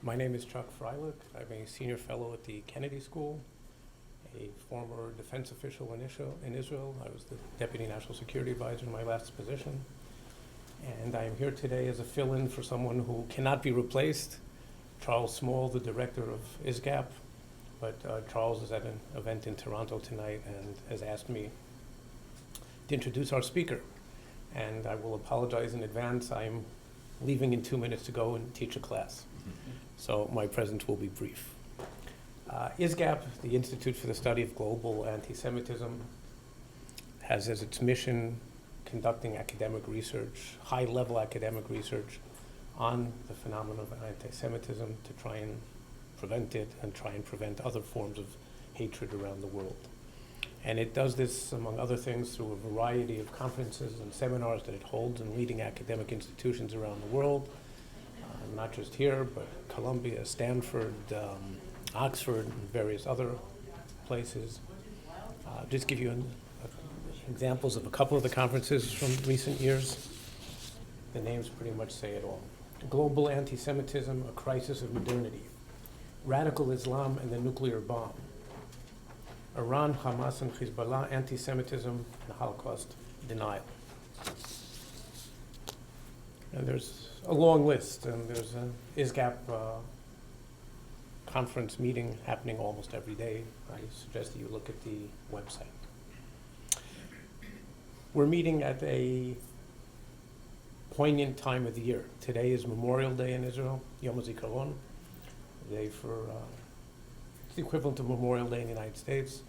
My name is Chuck Freilich. I'm a senior fellow at the Kennedy School, a former defense official in Israel. I was the Deputy National Security Advisor in my last position. And I am here today as a fill-in for someone who cannot be replaced, Charles Small, the director of ISGAP. But Charles is at an event in Toronto tonight and has asked me to introduce our speaker. And I will apologize in advance. I'm leaving in 2 minutes to go and teach a class. So my presence will be brief. ISGAP, the Institute for the Study of Global Antisemitism, has as its mission conducting academic research, high-level academic research on the phenomenon of anti-Semitism to try and prevent it and try and prevent other forms of hatred around the world. And it does this, among other things, through a variety of conferences and seminars that it holds in leading academic institutions around the world, not just here, but Columbia, Stanford, Oxford, and various other places. Just give you examples of a couple of the conferences from recent years. The names pretty much say it all. Global Anti-Semitism, A Crisis of Modernity. Radical Islam and the Nuclear Bomb. Iran, Hamas, and Hezbollah, Anti-Semitism, and Holocaust Denial. And there's a long list, and there's an ISGAP conference meeting happening almost every day. I suggest that you look at the website. We're meeting at a poignant time of the year. Today is Memorial Day in Israel, Yom HaZikaron, the day for, it's the equivalent of Memorial Day in the United States,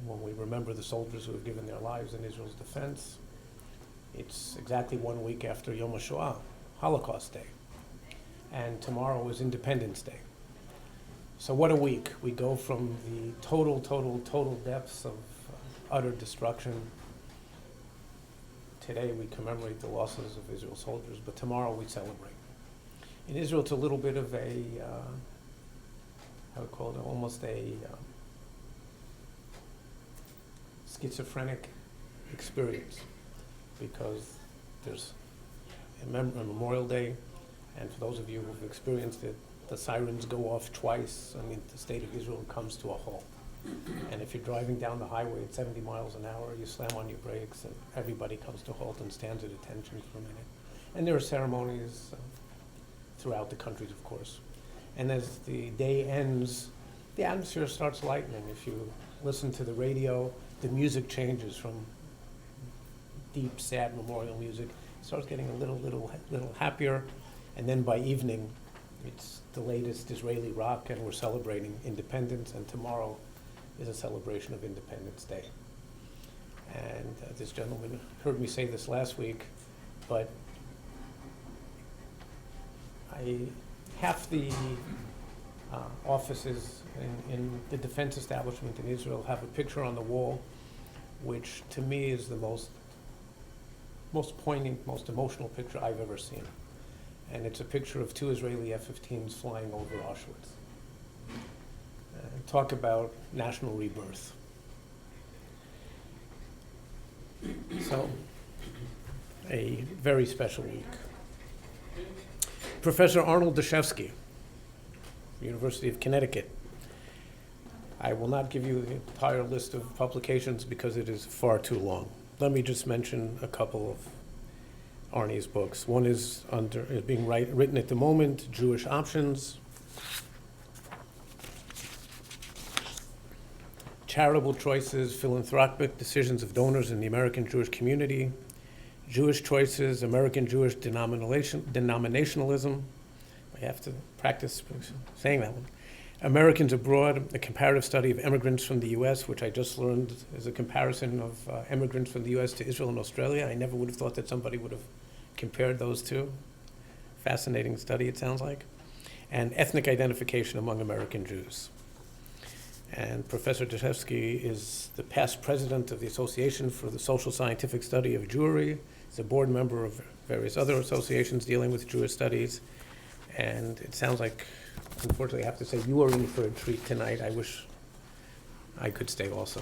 when we remember the soldiers who have given their lives in Israel's defense. It's exactly 1 week after Yom HaShoah, Holocaust Day. And tomorrow is Independence Day. So what a week. We go from the total depths of utter destruction. Today we commemorate the losses of Israel's soldiers, but tomorrow we celebrate. In Israel, it's a little bit of a, I would call it almost a schizophrenic experience, because there's a Memorial Day, and for those of you who've experienced it, the sirens go off twice. I mean, the state of Israel comes to a halt. And if you're driving down the highway at 70 miles an hour, you slam on your brakes and everybody comes to a halt and stands at attention for a minute. And there are ceremonies throughout the countries, of course. And as the day ends, the atmosphere starts lightening. If you listen to the radio, the music changes from deep, sad memorial music. It starts getting a little happier. And then by evening, it's the latest Israeli rock, and we're celebrating independence, and tomorrow is a celebration of Independence Day. And this gentleman heard me say this last week, but half the offices in the defense establishment in Israel have a picture on the wall, which to me is the most poignant, most emotional picture I've ever seen. And it's a picture of 2 Israeli F-15s flying over Auschwitz. Talk about national rebirth. So, a very special week. Professor Arnie Dashefsky, University of Connecticut. I will not give you the entire list of publications because it is far too long. Let me just mention a couple of Arnie's books. One is being written at the moment, Jewish Options, Charitable Choices, Philanthropic Decisions of Donors in the American Jewish Community, Jewish Choices, American Jewish Denominationalism. I have to practice saying that one. Americans Abroad, a comparative study of immigrants from the U.S., which I just learned is a comparison of immigrants from the U.S. to Israel and Australia. I never would have thought that somebody would have compared those two. Fascinating study, it sounds like. And Ethnic Identification Among American Jews. And Professor Dashefsky is the past president of the Association for the Social Scientific Study of Jewry. He's a board member of various other associations dealing with Jewish studies. And it sounds like, unfortunately, I have to say, you are in for a treat tonight. I wish I could stay also.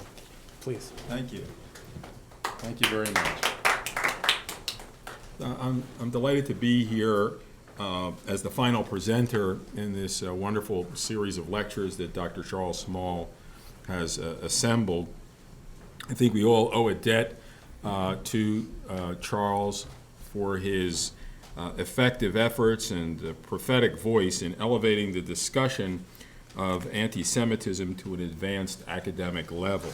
Please. Thank you. Thank you very much. I'm delighted to be here as the final presenter in this wonderful series of lectures that Dr. Charles Small has assembled. I think we all owe a debt to Charles for his effective efforts and prophetic voice in elevating the discussion of anti-Semitism to an advanced academic level.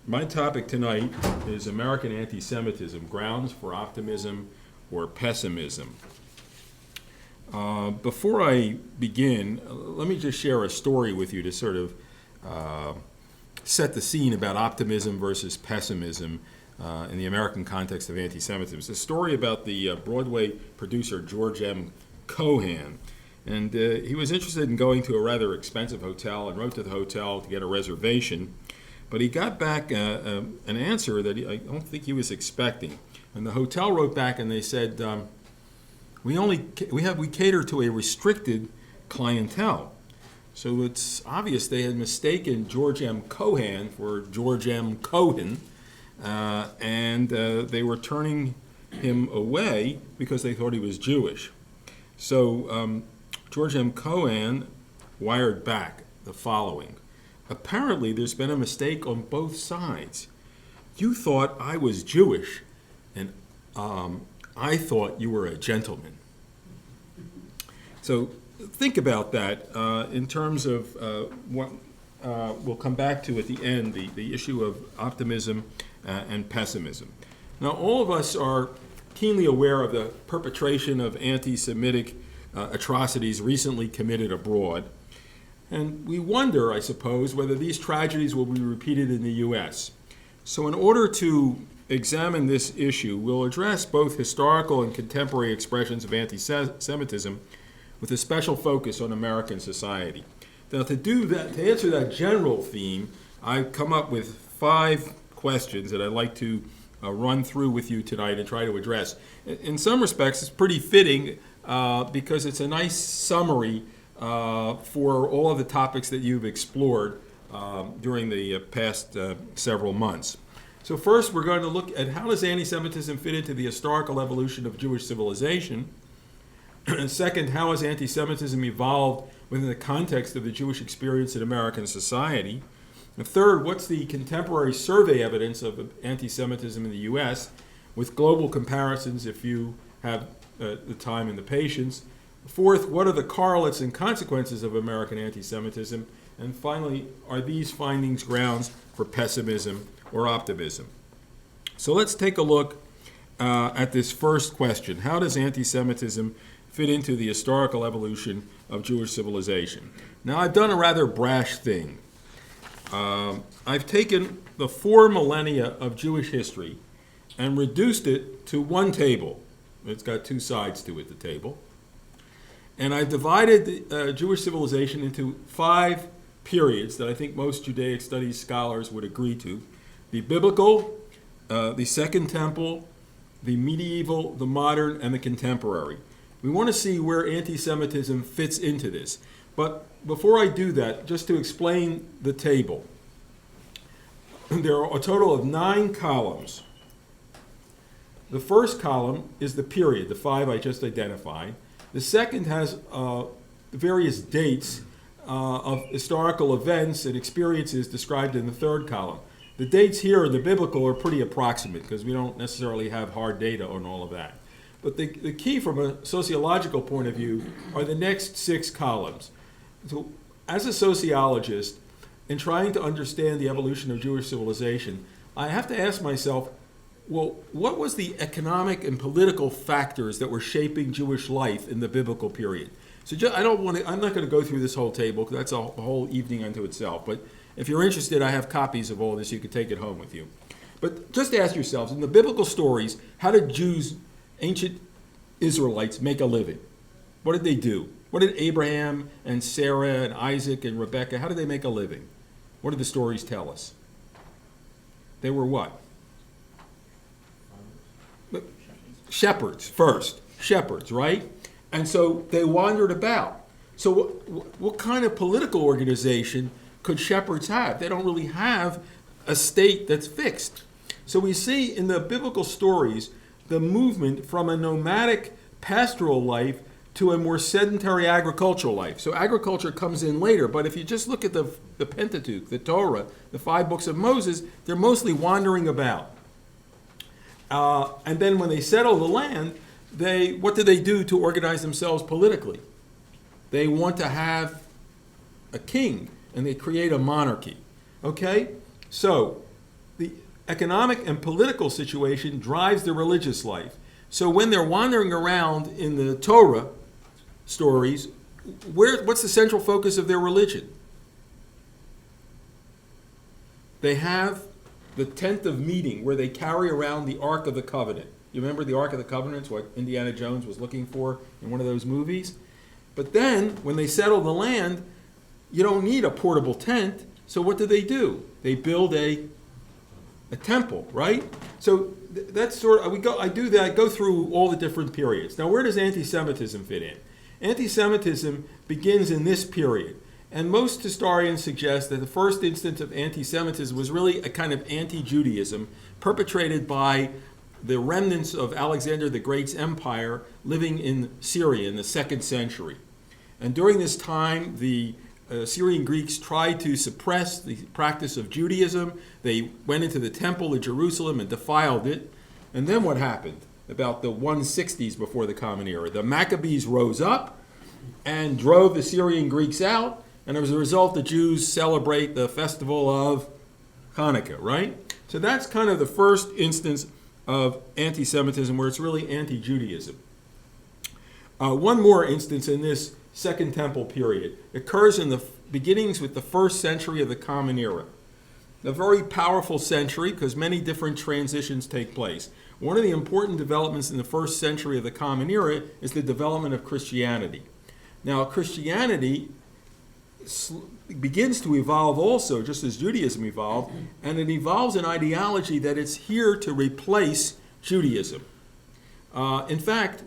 My topic tonight is American anti-Semitism, grounds for optimism or pessimism. Before I begin, let me just share a story with you to sort of set the scene about optimism versus pessimism in the American context of anti-Semitism. It's a story about the Broadway producer George M. Cohan. And he was interested in going to a rather expensive hotel and wrote to the hotel to get a reservation. But he got back an answer that I don't think he was expecting. And the hotel wrote back and they said, we cater to a restricted clientele. So it's obvious they had mistaken George M. Cohan for George M. Cohen, and they were turning him away because they thought he was Jewish. So George M. Cohan wired back the following. Apparently, there's been a mistake on both sides. You thought I was Jewish, and I thought you were a gentleman. So think about that in terms of what we'll come back to at the end, the issue of optimism and pessimism. Now, all of us are keenly aware of the perpetration of anti-Semitic atrocities recently committed abroad. And we wonder, I suppose, whether these tragedies will be repeated in the U.S. So in order to examine this issue, we'll address both historical and contemporary expressions of anti-Semitism with a special focus on American society. Now, to do that, to answer that general theme, I've come up with 5 questions that I'd like to run through with you tonight and try to address. In some respects, it's pretty fitting because it's a nice summary for all of the topics that you've explored during the past several months. So first, we're going to look at how does anti-Semitism fit into the historical evolution of Jewish civilization. And second, how has anti-Semitism evolved within the context of the Jewish experience in American society? And third, what's the contemporary survey evidence of anti-Semitism in the U.S. with global comparisons if you have the time and the patience? Fourth, what are the correlates and consequences of American anti-Semitism? And finally, are these findings grounds for pessimism or optimism? So let's take a look at this first question. How does anti-Semitism fit into the historical evolution of Jewish civilization? Now, I've done a rather brash thing. I've taken the 4 millennia of Jewish history and reduced it to one table. It's got 2 sides to it, the table. And I've divided Jewish civilization into 5 periods that I think most Judaic studies scholars would agree to. The biblical, the Second Temple, the medieval, the modern, and the contemporary. We want to see where anti-Semitism fits into this. But before I do that, just to explain the table, there are a total of 9 columns. The first column is the period, the 5 I just identified. The second has various dates of historical events and experiences described in the third column. The dates here in the biblical are pretty approximate because we don't necessarily have hard data on all of that. But the key from a sociological point of view are the next 6 columns. So as a sociologist, in trying to understand the evolution of Jewish civilization, I have to ask myself, well, what was the economic and political factors that were shaping Jewish life in the biblical period? So I'm not going to go through this whole table because that's a whole evening unto itself. But if you're interested, I have copies of all this. You can take it home with you. But just ask yourselves, in the biblical stories, how did Jews, ancient Israelites, make a living? What did they do? What did Abraham and Sarah and Isaac and Rebekah, how did they make a living? What did the stories tell us? They were what? Shepherds first. Shepherds, right? And so they wandered about. So what kind of political organization could shepherds have? They don't really have a state that's fixed. So we see in the biblical stories the movement from a nomadic pastoral life to a more sedentary agricultural life. So agriculture comes in later, but if you just look at the Pentateuch, the Torah, the 5 books of Moses, they're mostly wandering about. And then when they settle the land, what do they do to organize themselves politically? They want to have a king, and they create a monarchy. Okay? So the economic and political situation drives the religious life. So when they're wandering around in the Torah stories, what's the central focus of their religion? They have the tent of meeting where they carry around the Ark of the Covenant. You remember the Ark of the Covenant, what Indiana Jones was looking for in one of those movies? But then, when they settle the land, you don't need a portable tent. So what do? They build a temple, right? So that's sort of, I do that, I go through all the different periods. Now, where does anti-Semitism fit in? Anti-Semitism begins in this period. And most historians suggest that the first instance of anti-Semitism was really a kind of anti-Judaism perpetrated by the remnants of Alexander the Great's empire living in Syria in the 2nd century. And during this time, the Syrian Greeks tried to suppress the practice of Judaism. They went into the temple of Jerusalem and defiled it. And then what happened? About the 160s before the Common Era, the Maccabees rose up and drove the Syrian Greeks out. And as a result, the Jews celebrate the festival of Hanukkah, right? So that's kind of the first instance of anti-Semitism where it's really anti-Judaism. One more instance in this Second Temple period occurs in the beginnings with the 1st century of the Common Era. A very powerful century because many different transitions take place. One of the important developments in the 1st century of the Common Era is the development of Christianity. Now, Christianity begins to evolve also, just as Judaism evolved, and it evolves an ideology that it's here to replace Judaism. In fact,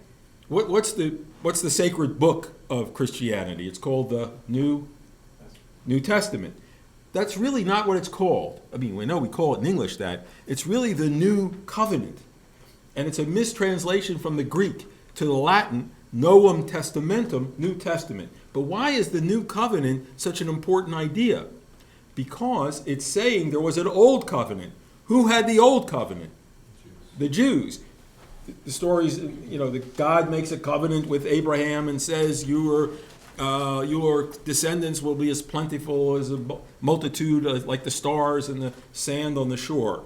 what's the sacred book of Christianity? It's called the New Testament. That's really not what it's called. I mean, we know we call it in English that. It's really the New Covenant. And it's a mistranslation from the Greek to the Latin, Novum Testamentum, New Testament. But why is the New Covenant such an important idea? Because it's saying there was an Old Covenant. Who had the Old Covenant? The Jews. The stories, that God makes a covenant with Abraham and says, your descendants will be as plentiful as a multitude, like the stars and the sand on the shore.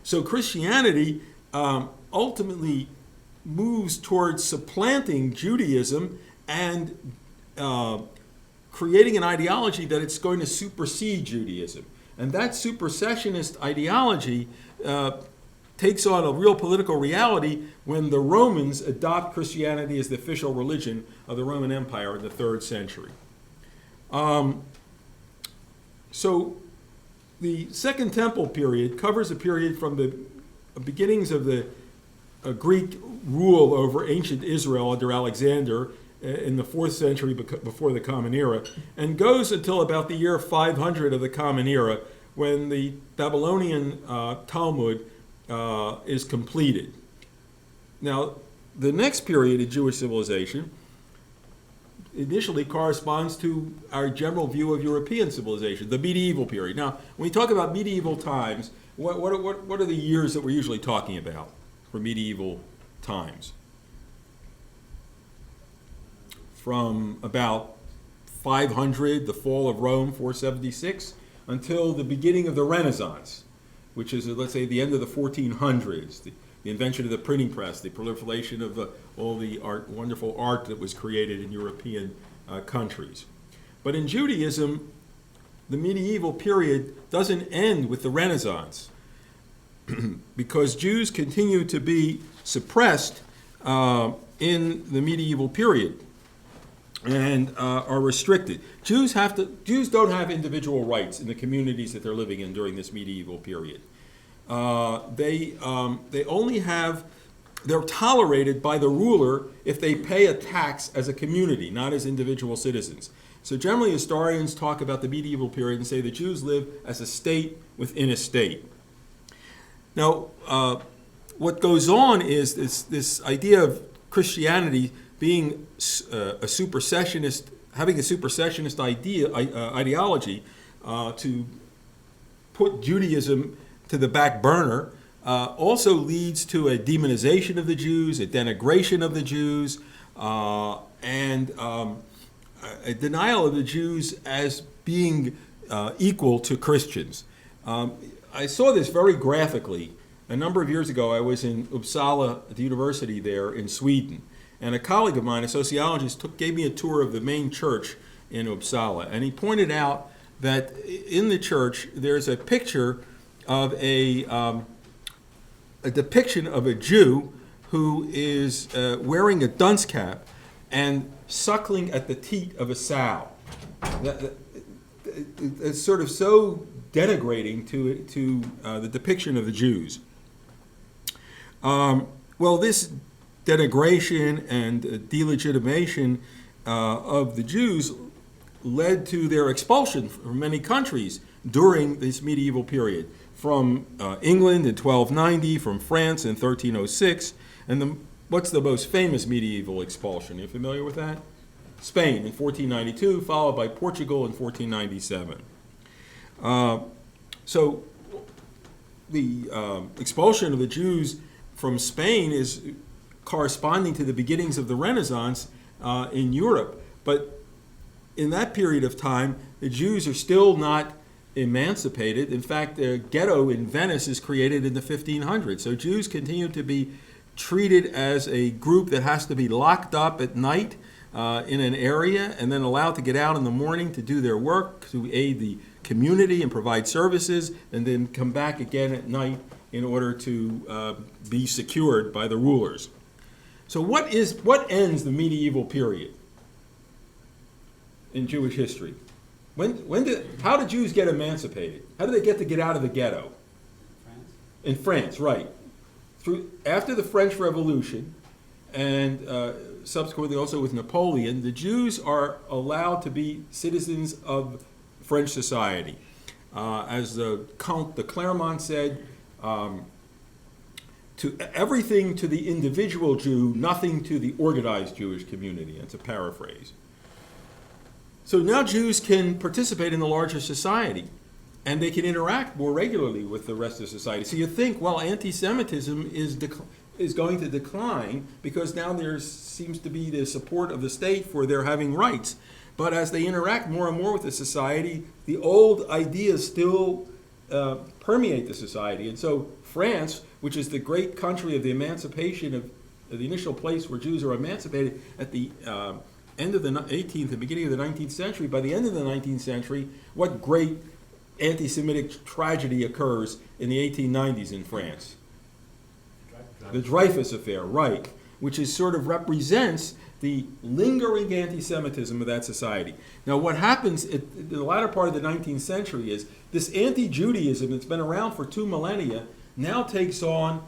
So Christianity ultimately moves towards supplanting Judaism and creating an ideology that it's going to supersede Judaism. And that supersessionist ideology takes on a real political reality when the Romans adopt Christianity as the official religion of the Roman Empire in the 3rd century. So the Second Temple period covers a period from the beginnings of the Greek rule over ancient Israel under Alexander in the 4th century before the Common Era, and goes until about the year 500 of the Common Era, when the Babylonian Talmud is completed. Now, the next period of Jewish civilization initially corresponds to our general view of European civilization, the medieval period. Now, when we talk about medieval times, what are the years that we're usually talking about for medieval times? From about 500, the fall of Rome, 476, until the beginning of the Renaissance, which is, let's say, the end of the 1400s, the invention of the printing press, the proliferation of all the wonderful art that was created in European countries. But in Judaism, the medieval period doesn't end with the Renaissance because Jews continue to be suppressed in the medieval period and are restricted. Jews don't have individual rights in the communities that they're living in during this medieval period. They only have, they're tolerated by the ruler if they pay a tax as a community, not as individual citizens. So generally historians talk about the medieval period and say the Jews live as a state within a state. Now, what goes on is this idea of Christianity being a supersessionist, having a supersessionist ideology to put Judaism to the back burner, also leads to a demonization of the Jews, a denigration of the Jews, and a denial of the Jews as being equal to Christians. I saw this very graphically. A number of years ago, I was in Uppsala at the university there in Sweden, and a colleague of mine, a sociologist, gave me a tour of the main church in Uppsala, and he pointed out that in the church there's a picture of a depiction of a Jew who is wearing a dunce cap and suckling at the teat of a sow. It's sort of so denigrating to the depiction of the Jews. Well, this denigration and delegitimation of the Jews led to their expulsion from many countries during this medieval period, from England in 1290, from France in 1306, and what's the most famous medieval expulsion? Are you familiar with that? Spain in 1492, followed by Portugal in 1497. So the expulsion of the Jews from Spain is corresponding to the beginnings of the Renaissance in Europe. But in that period of time, the Jews are still not emancipated. In fact, the ghetto in Venice is created in the 1500s. So Jews continue to be treated as a group that has to be locked up at night in an area and then allowed to get out in the morning to do their work, to aid the community and provide services, and then come back again at night in order to be secured by the rulers. So what ends the medieval period in Jewish history? How did Jews get emancipated? How did they get out of the ghetto? France? In France, right. After the French Revolution, and subsequently also with Napoleon, the Jews are allowed to be citizens of French society. As the Count de Clermont said, to everything to the individual Jew, nothing to the organized Jewish community. That's a paraphrase. So now Jews can participate in the larger society, and they can interact more regularly with the rest of society. So you think, well, anti-Semitism is going to decline because now there seems to be the support of the state for their having rights. But as they interact more and more with the society, the old ideas still permeate the society. And so France, which is the great country of the emancipation of the initial place where Jews are emancipated at the end of the 18th and beginning of the 19th century, by the end of the 19th century, what great anti-Semitic tragedy occurs in the 1890s in France? The Dreyfus Affair, right, which is sort of represents the lingering anti-Semitism of that society. Now, what happens in the latter part of the 19th century is this anti-Judaism that's been around for 2 millennia now takes on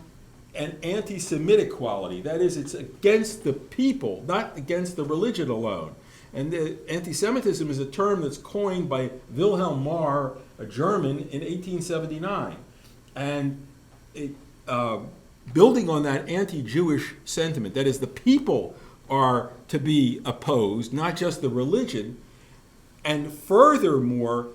an anti-Semitic quality. That is, it's against the people, not against the religion alone. And the anti-Semitism is a term that's coined by Wilhelm Marr, a German, in 1879. And building on that anti-Jewish sentiment, that is, the people are to be opposed, not just the religion. And furthermore,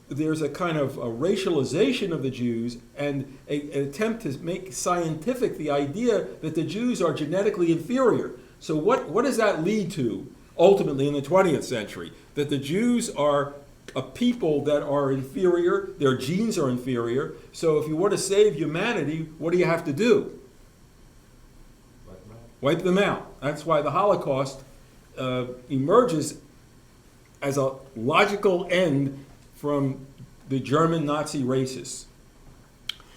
there's a kind of a racialization of the Jews and an attempt to make scientific the idea that the Jews are genetically inferior. So what does that lead to ultimately in the 20th century? That the Jews are a people that are inferior, their genes are inferior, so if you want to save humanity, what do you have to do? Wipe them out. That's why the Holocaust emerges as a logical end from the German Nazi racists.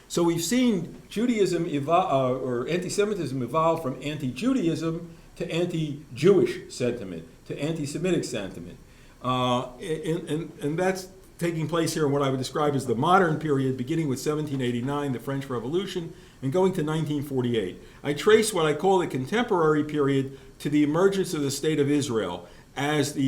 So we've seen Judaism or anti-Semitism evolve from anti-Judaism to anti-Jewish sentiment, to anti-Semitic sentiment. And that's taking place here in what I would describe as the modern period, beginning with 1789, the French Revolution, and going to 1948. I trace what I call the contemporary period to the emergence of the State of Israel as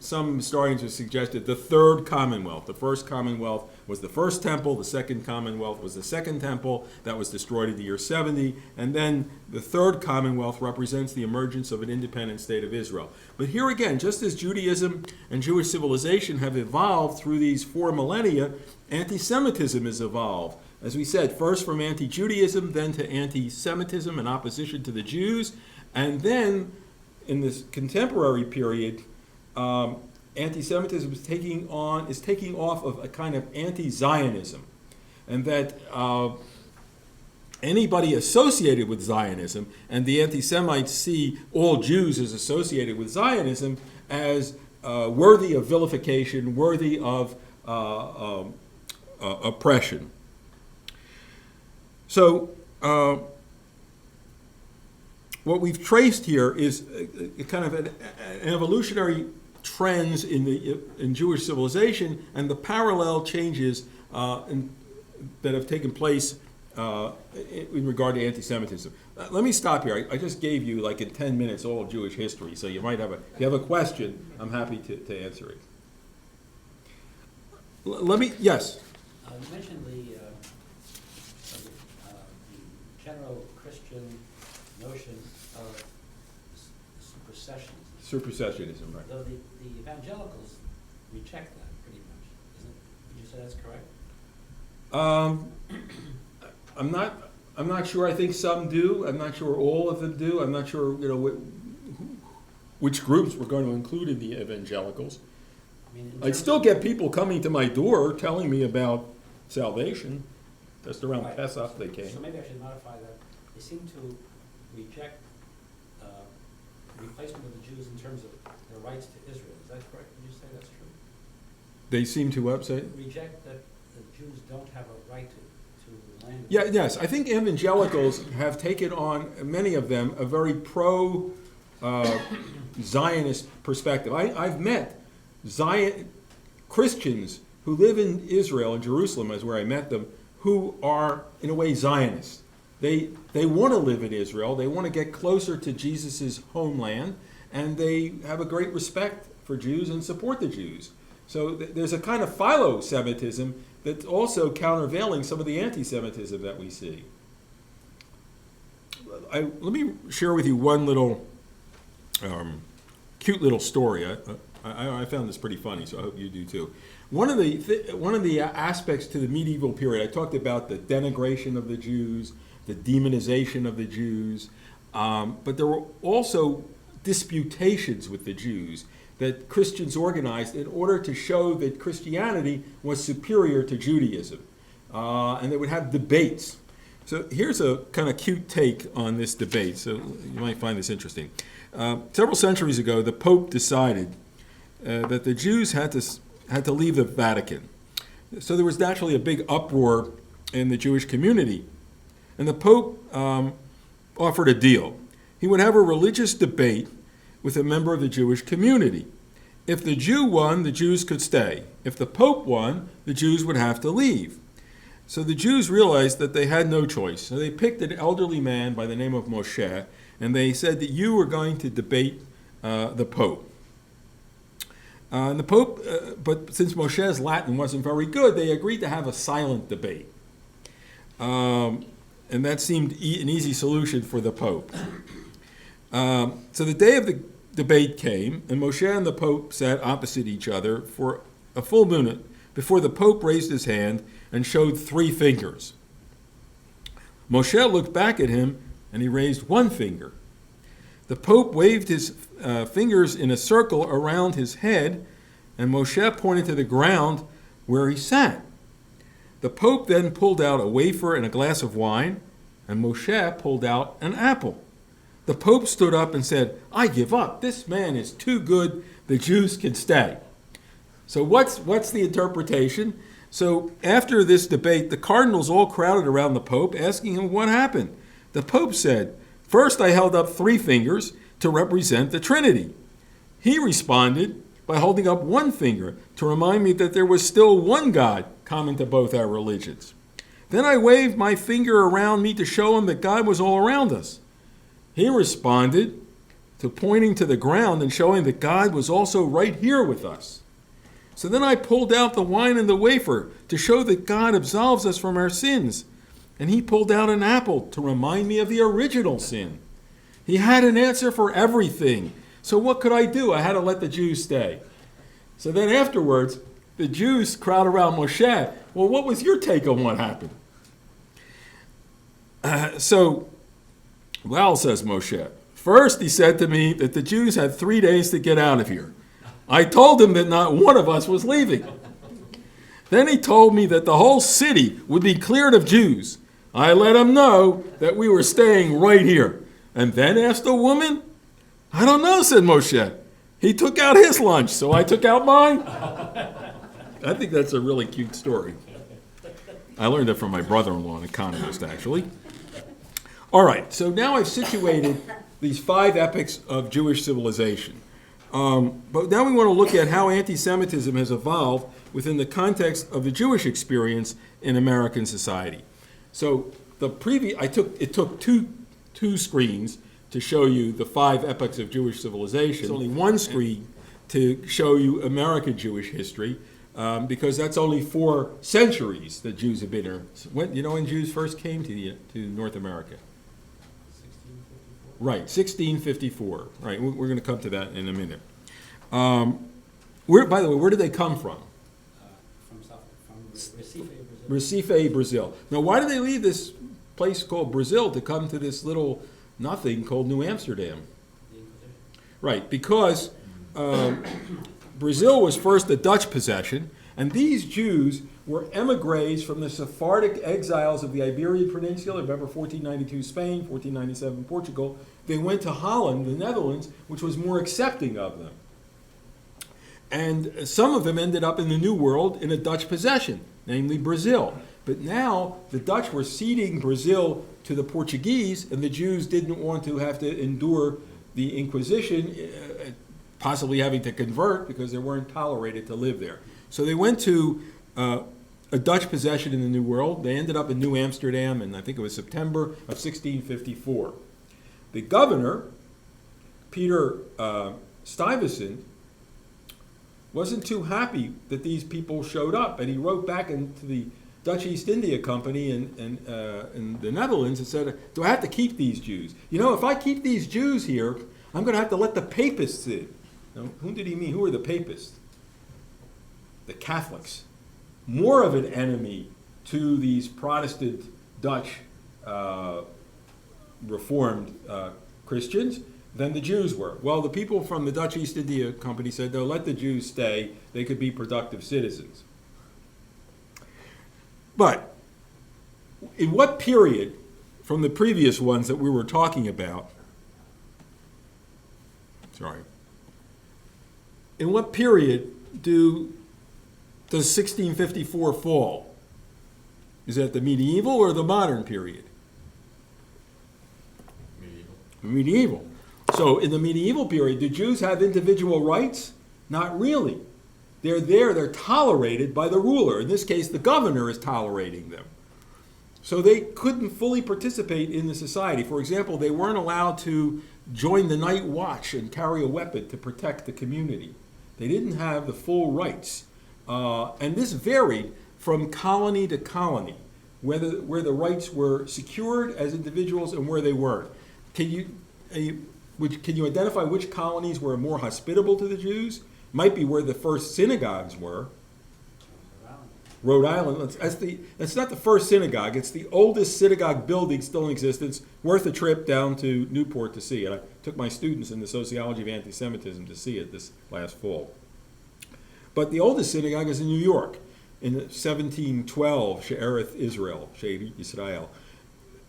some historians have suggested, the third commonwealth. The first commonwealth was the first temple, the second commonwealth was the second temple that was destroyed in the year 70, and then the third commonwealth represents the emergence of an independent state of Israel. But here again, just as Judaism and Jewish civilization have evolved through these 4 millennia, anti-Semitism has evolved. As we said, first from anti-Judaism, then to anti-Semitism in opposition to the Jews, and then in this contemporary period, anti-Semitism is taking off of a kind of anti-Zionism, and that anybody associated with Zionism, and the anti-Semites see all Jews as associated with Zionism as worthy of vilification, worthy of oppression. So what we've traced here is a kind of an evolutionary trends in Jewish civilization and the parallel changes that have taken place in regard to anti-Semitism. Let me stop here. I just gave you, like in 10 minutes, all of Jewish history, so you might have if you have a question, I'm happy to answer it. Yes? You mentioned the general Christian notion of supersessionism. Supersessionism, right. Though the evangelicals reject that pretty much. Would you say that's correct? I'm not sure. I think some do. I'm not sure all of them do. I'm not sure, which groups we're going to include in the evangelicals. I mean, I still get people coming to my door telling me about salvation. Just around right. Pesach they came. So maybe I should modify that. They seem to reject replacement of the Jews in terms of their rights to Israel. Is that correct? Would you say that's true? They seem to upset. Reject that the Jews don't have a right to the land. Yeah, yes. I think evangelicals have taken on, many of them, a very pro-Zionist perspective. I've met Christians who live in Israel, in Jerusalem is where I met them, who are, in a way, Zionists. They want to live in Israel. They want to get closer to Jesus' homeland, and they have a great respect for Jews and support the Jews. So there's a kind of philo-Semitism that's also countervailing some of the anti-Semitism that we see. Let me share with you one little cute little story. I found this pretty funny, so I hope you do too. One of the aspects to the medieval period, I talked about the denigration of the Jews, the demonization of the Jews, but there were also disputations with the Jews that Christians organized in order to show that Christianity was superior to Judaism. And they would have debates. So here's a kind of cute take on this debate, so you might find this interesting. Several centuries ago, the Pope decided that the Jews had to leave the Vatican. So there was naturally a big uproar in the Jewish community. And the Pope offered a deal. He would have a religious debate with a member of the Jewish community. If the Jew won, the Jews could stay. If the Pope won, the Jews would have to leave. So the Jews realized that they had no choice. So they picked an elderly man by the name of Moshe, and they said that you were going to debate the Pope. And the Pope, but since Moshe's Latin wasn't very good, they agreed to have a silent debate. And that seemed an easy solution for the Pope. So the day of the debate came, and Moshe and the Pope sat opposite each other for a full minute before the Pope raised his hand and showed 3 fingers. Moshe looked back at him, and he raised 1 finger. The Pope waved his fingers in a circle around his head, and Moshe pointed to the ground where he sat. The Pope then pulled out a wafer and a glass of wine, and Moshe pulled out an apple. The Pope stood up and said, "I give up. This man is too good. The Jews can stay." So what's the interpretation? So after this debate, the cardinals all crowded around the Pope, asking him what happened. The Pope said, "First I held up 3 fingers to represent the Trinity." He responded by holding up 1 finger to remind me that there was still one God common to both our religions. Then I waved my finger around me to show him that God was all around us. He responded to pointing to the ground and showing that God was also right here with us. So then I pulled out the wine and the wafer to show that God absolves us from our sins. And he pulled out an apple to remind me of the original sin. He had an answer for everything. So what could I do? I had to let the Jews stay. So then afterwards, the Jews crowd around Moshe. Well, what was your take on what happened? Well, says Moshe, first he said to me that the Jews had 3 days to get out of here. I told him that not one of us was leaving. Then he told me that the whole city would be cleared of Jews. I let him know that we were staying right here. And then asked the woman, I don't know, said Moshe. He took out his lunch, so I took out mine. I think that's a really cute story. I learned it from my brother-in-law, an economist, actually. All right, so now I've situated these 5 epochs of Jewish civilization. But now we want to look at how anti-Semitism has evolved within the context of the Jewish experience in American society. So it took two screens to show you the 5 epochs of Jewish civilization. There's only one screen to show you American Jewish history, because that's only 4 centuries that Jews have been here. When Jews first came to North America? 1654. Right, 1654. Right, we're going to come to that in a minute. By the way, where did they come from? From Recife, Brazil. Recife, Brazil. Now, why did they leave this place called Brazil to come to this little nothing called New Amsterdam? The Inquisition. Right, because Brazil was first a Dutch possession, and these Jews were emigres from the Sephardic exiles of the Iberian Peninsula. Remember 1492 Spain, 1497 Portugal. They went to Holland, the Netherlands, which was more accepting of them. And some of them ended up in the New World in a Dutch possession, namely Brazil. But now the Dutch were ceding Brazil to the Portuguese, and the Jews didn't want to have to endure the Inquisition, possibly having to convert because they weren't tolerated to live there. So they went to a Dutch possession in the New World. They ended up in New Amsterdam, and I think it was September of 1654. The governor, Peter Stuyvesant, wasn't too happy that these people showed up, and he wrote back into the Dutch East India Company in the Netherlands and said, do I have to keep these Jews? If I keep these Jews here, I'm going to have to let the papists in. Now, whom did he mean? Who are the papists? The Catholics. More of an enemy to these Protestant Dutch Reformed Christians than the Jews were. Well, the people from the Dutch East India Company said, no, let the Jews stay. They could be productive citizens. But in what period from the previous ones that we were talking about, in what period does 1654 fall? Is that the medieval or the modern period? Medieval. So in the medieval period, do Jews have individual rights? Not really. They're tolerated by the ruler. In this case, the governor is tolerating them. So they couldn't fully participate in the society. For example, they weren't allowed to join the night watch and carry a weapon to protect the community. They didn't have the full rights. And this varied from colony to colony, where the rights were secured as individuals and where they weren't. Can you identify which colonies were more hospitable to the Jews? Might be where the first synagogues were. Rhode Island. That's not the first synagogue. It's the oldest synagogue building still in existence. Worth a trip down to Newport to see it. I took my students in the Sociology of Antisemitism to see it this last fall. But the oldest synagogue is in New York in 1712, She'ereth Israel, Israel,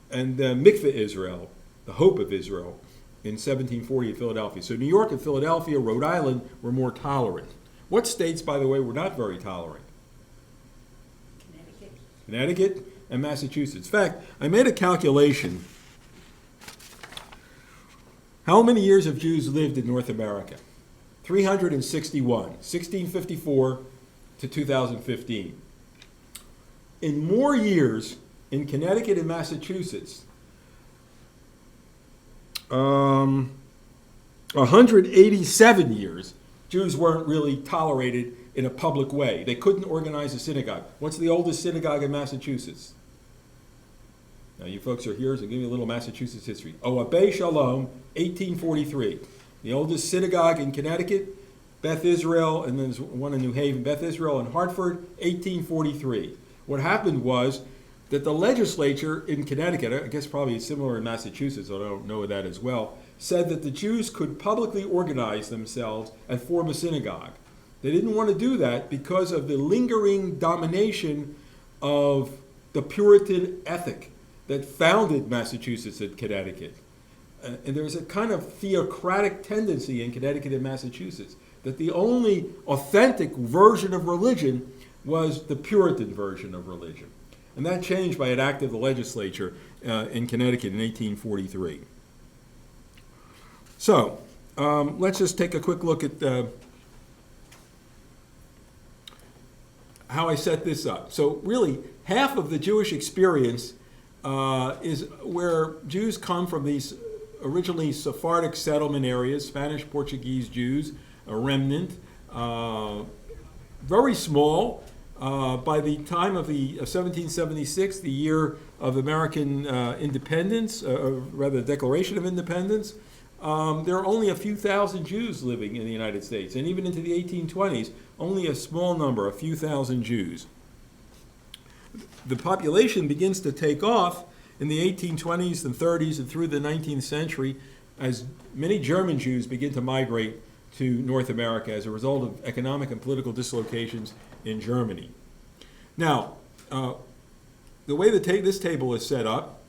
and Mikveh Israel, the Hope of Israel, in 1740 in Philadelphia. So New York and Philadelphia, Rhode Island were more tolerant. What states, by the way, were not very tolerant? Connecticut and Massachusetts. In fact, I made a calculation. How many years have Jews lived in North America? 361, 1654 to 2015. In more years in Connecticut and Massachusetts, 187 years, Jews weren't really tolerated in a public way. They couldn't organize a synagogue. What's the oldest synagogue in Massachusetts? Now, you folks are here, so give me a little Massachusetts history. Oabei Shalom, 1843. The oldest synagogue in Connecticut, Beth Israel, and then there's one in New Haven, Beth Israel in Hartford, 1843. What happened was that the legislature in Connecticut, I guess probably similar in Massachusetts, although I don't know that as well, said that the Jews could publicly organize themselves and form a synagogue. They didn't want to do that because of the lingering domination of the Puritan ethic that founded Massachusetts and Connecticut. And there was a kind of theocratic tendency in Connecticut and Massachusetts that the only authentic version of religion was the Puritan version of religion. And that changed by an act of the legislature in Connecticut in 1843. So, let's just take a quick look at how I set this up. So really, half of the Jewish experience is where Jews come from these originally Sephardic settlement areas, Spanish, Portuguese Jews, a remnant, very small. By the time of 1776, the year of American independence, rather the Declaration of Independence, there are only a few thousand Jews living in the United States. And even into the 1820s, only a small number, a few thousand Jews. The population begins to take off in the 1820s and 30s and through the 19th century as many German Jews begin to migrate to North America as a result of economic and political dislocations in Germany. Now, the way this table is set up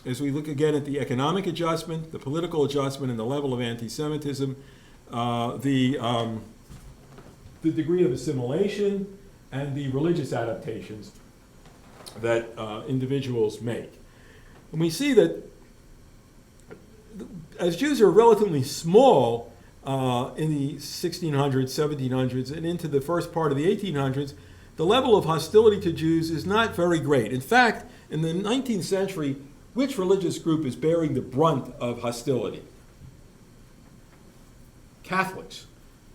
is we look again at the economic adjustment, the political adjustment, and the level of anti-Semitism, the degree of assimilation, and the religious adaptations that individuals make. And we see that as Jews are relatively small in the 1600s, 1700s, and into the first part of the 1800s, the level of hostility to Jews is not very great. In fact, in the 19th century, which religious group is bearing the brunt of hostility? Catholics,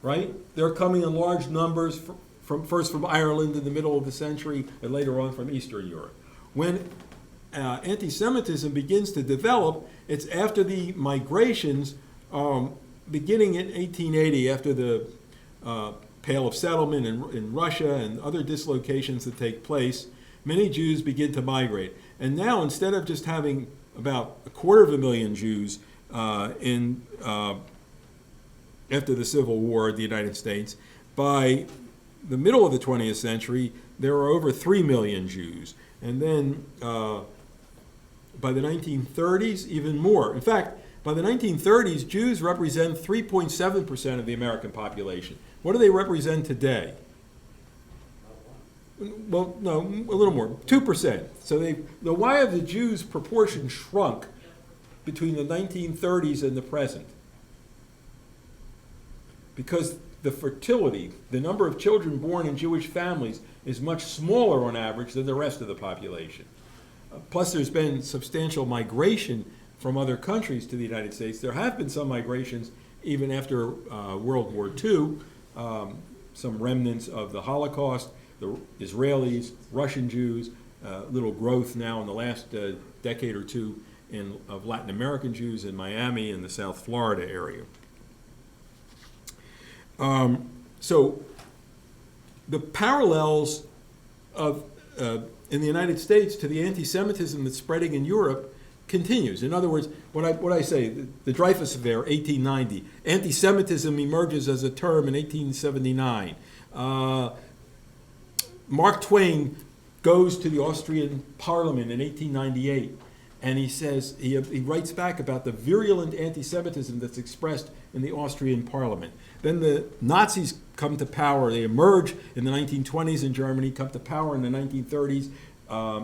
right? They're coming in large numbers first from Ireland in the middle of the century and later on from Eastern Europe. When anti-Semitism begins to develop, it's after the migrations beginning in 1880, after the Pale of Settlement in Russia and other dislocations that take place, many Jews begin to migrate. And now, instead of just having about 250,000 Jews after the Civil War in the United States, by the middle of the 20th century, there are over 3 million Jews. And then by the 1930s, even more. In fact, by the 1930s, Jews represent 3.7% of the American population. What do they represent today? Well, no, a little more, 2%. So why have the Jews' proportion shrunk between the 1930s and the present? Because the fertility, the number of children born in Jewish families is much smaller on average than the rest of the population. Plus, there's been substantial migration from other countries to the United States. There have been some migrations even after World War II, some remnants of the Holocaust, the Israelis, Russian Jews, little growth now in the last decade or two of Latin American Jews in Miami and the South Florida area. So the parallels of in the United States to the anti-Semitism that's spreading in Europe continues. In other words, what I say, the Dreyfus Affair, 1890, anti-Semitism emerges as a term in 1879. Mark Twain goes to the Austrian Parliament in 1898, and he says, he writes back about the virulent anti-Semitism that's expressed in the Austrian Parliament. Then the Nazis come to power. They emerge in the 1920s in Germany, come to power in the 1930s,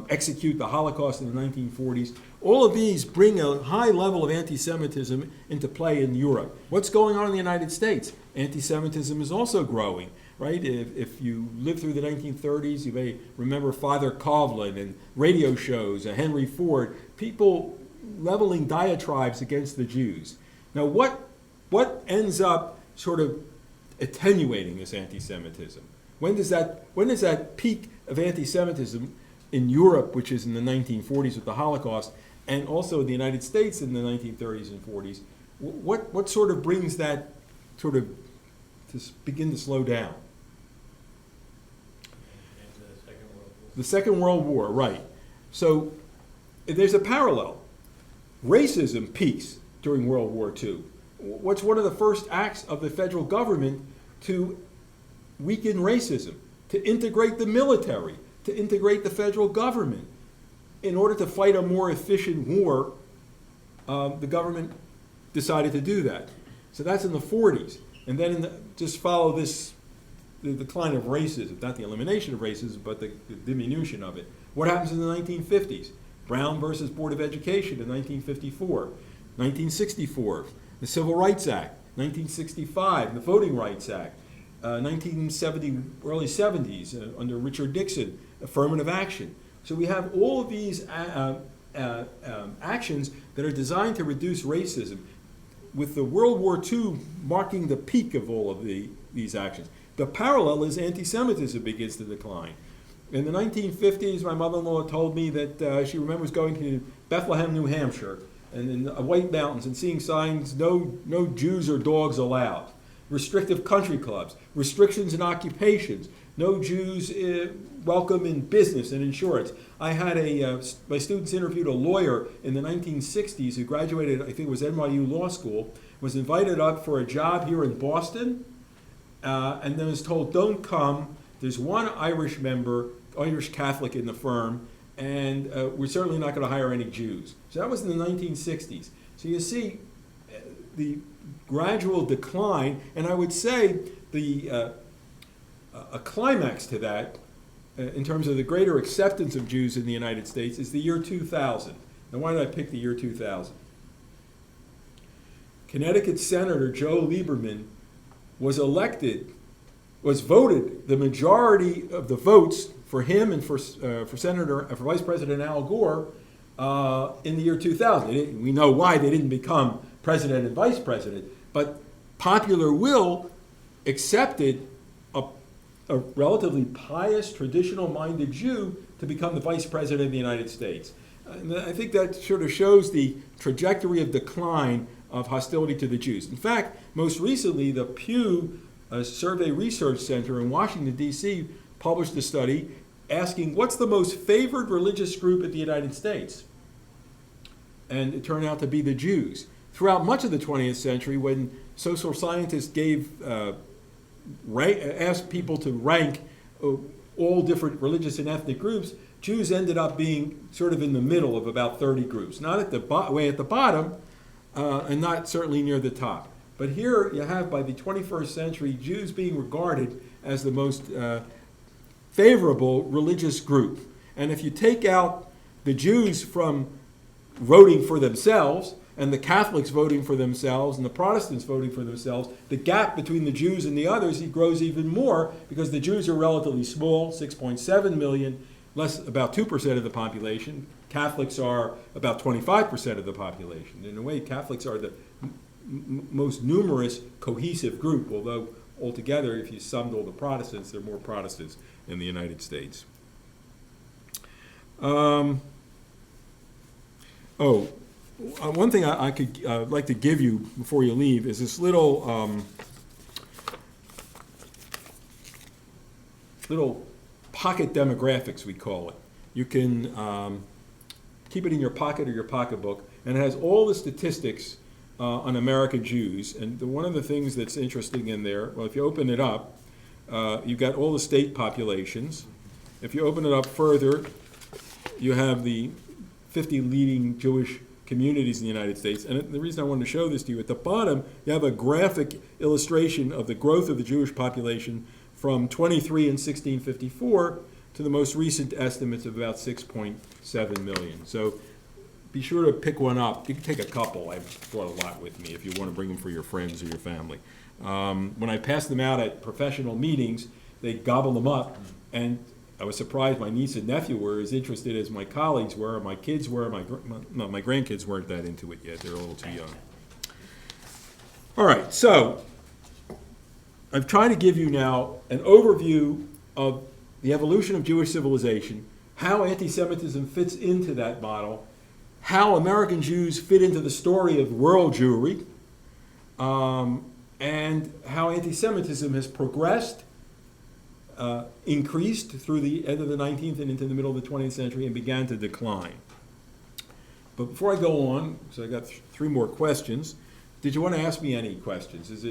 execute the Holocaust in the 1940s. All of these bring a high level of anti-Semitism into play in Europe. What's going on in the United States? Anti-Semitism is also growing, right? If you lived through the 1930s, you may remember Father Coughlin and radio shows, Henry Ford, people leveling diatribes against the Jews. Now, what what ends up sort of attenuating this anti-Semitism? When does that peak of anti-Semitism in Europe, which is in the 1940s with the Holocaust, and also in the United States in the 1930s and 40s, what sort of brings that sort of to begin to slow down? The Second World War, right. So there's a parallel. Racism peaks during World War II. What's one of the first acts of the federal government to weaken racism? To integrate the military, to integrate the federal government. In order to fight a more efficient war, the government decided to do that. So that's in the 40s. And then just follow the decline of racism, not the elimination of racism, but the diminution of it. What happens in the 1950s? Brown versus Board of Education in 1954. 1964, the Civil Rights Act. 1965, the Voting Rights Act. 1970, early 70s, under Richard Nixon, affirmative action. So we have all of these actions that are designed to reduce racism, with the World War II marking the peak of all of these actions. The parallel is anti-Semitism begins to decline. In the 1950s, my mother-in-law told me that she remembers going to Bethlehem, New Hampshire, and in the White Mountains, and seeing signs, no Jews or dogs allowed. Restrictive country clubs, restrictions in occupations, no Jews welcome in business and insurance. I had my students interviewed a lawyer in the 1960s who graduated, I think it was NYU Law School, was invited up for a job here in Boston, and then was told, don't come, there's one Irish member, Irish Catholic in the firm, and we're certainly not going to hire any Jews. So that was in the 1960s. So you see the gradual decline, and I would say a climax to that, in terms of the greater acceptance of Jews in the United States, is the year 2000. Now, why did I pick the year 2000? Connecticut Senator Joe Lieberman was voted the majority of the votes for him and for Vice President Al Gore in the year 2000. We know why they didn't become president and vice president, but popular will accepted a relatively pious, traditional-minded Jew to become the vice president of the United States. And I think that sort of shows the trajectory of decline of hostility to the Jews. In fact, most recently, the Pew Survey Research Center in Washington, D.C. published a study asking what's the most favored religious group in the United States? And it turned out to be the Jews. Throughout much of the 20th century, when social scientists asked people to rank all different religious and ethnic groups, Jews ended up being sort of in the middle of about 30 groups. Not at the way at the bottom, and not certainly near the top. But here you have, by the 21st century, Jews being regarded as the most favorable religious group. And if you take out the Jews from voting for themselves, and the Catholics voting for themselves, and the Protestants voting for themselves, the gap between the Jews and the others grows even more, because the Jews are relatively small, 6.7 million, about 2% of the population. Catholics are about 25% of the population. In a way, Catholics are the most numerous, cohesive group, although altogether, if you summed all the Protestants, there are more Protestants in the United States. One thing I could like to give you before you leave is this little pocket demographics, we call it. You can keep it in your pocket or your pocketbook, and it has all the statistics on American Jews. And one of the things that's interesting in there, well, if you open it up, you've got all the state populations. If you open it up further, you have the 50 leading Jewish communities in the United States. And the reason I wanted to show this to you, at the bottom, you have a graphic illustration of the growth of the Jewish population from 23 in 1654 to the most recent estimates of about 6.7 million. So be sure to pick one up. You can take a couple. I've brought a lot with me if you want to bring them for your friends or your family. When I pass them out at professional meetings, they gobble them up, and I was surprised my niece and nephew were as interested as my colleagues were, my kids were, my grandkids weren't that into it yet. They're a little too young. All All right, so I've tried to give you now an overview of the evolution of Jewish civilization, how anti-Semitism fits into that model, how American Jews fit into the story of world Jewry, and how anti-Semitism has progressed, increased through the end of the 19th and into the middle of the 20th century and began to decline. But before I go on, so I got three more questions. Did you want to ask me any questions? Is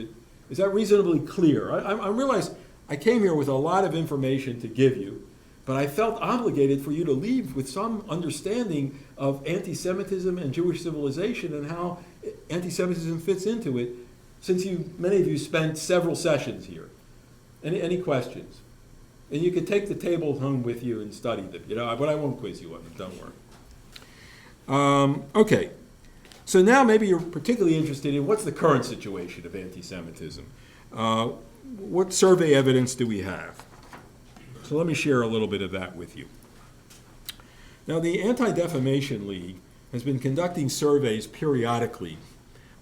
that reasonably clear? I realize I came here with a lot of information to give you, but I felt obligated for you to leave with some understanding of anti-Semitism and Jewish civilization and how anti-Semitism fits into it, since many of you spent several sessions here. Any questions? And you can take the tables home with you and study them, but I won't quiz you on them, don't worry. Okay, so now maybe you're particularly interested in what's the current situation of anti-Semitism. What survey evidence do we have? So let me share a little bit of that with you. Now, the Anti-Defamation League has been conducting surveys periodically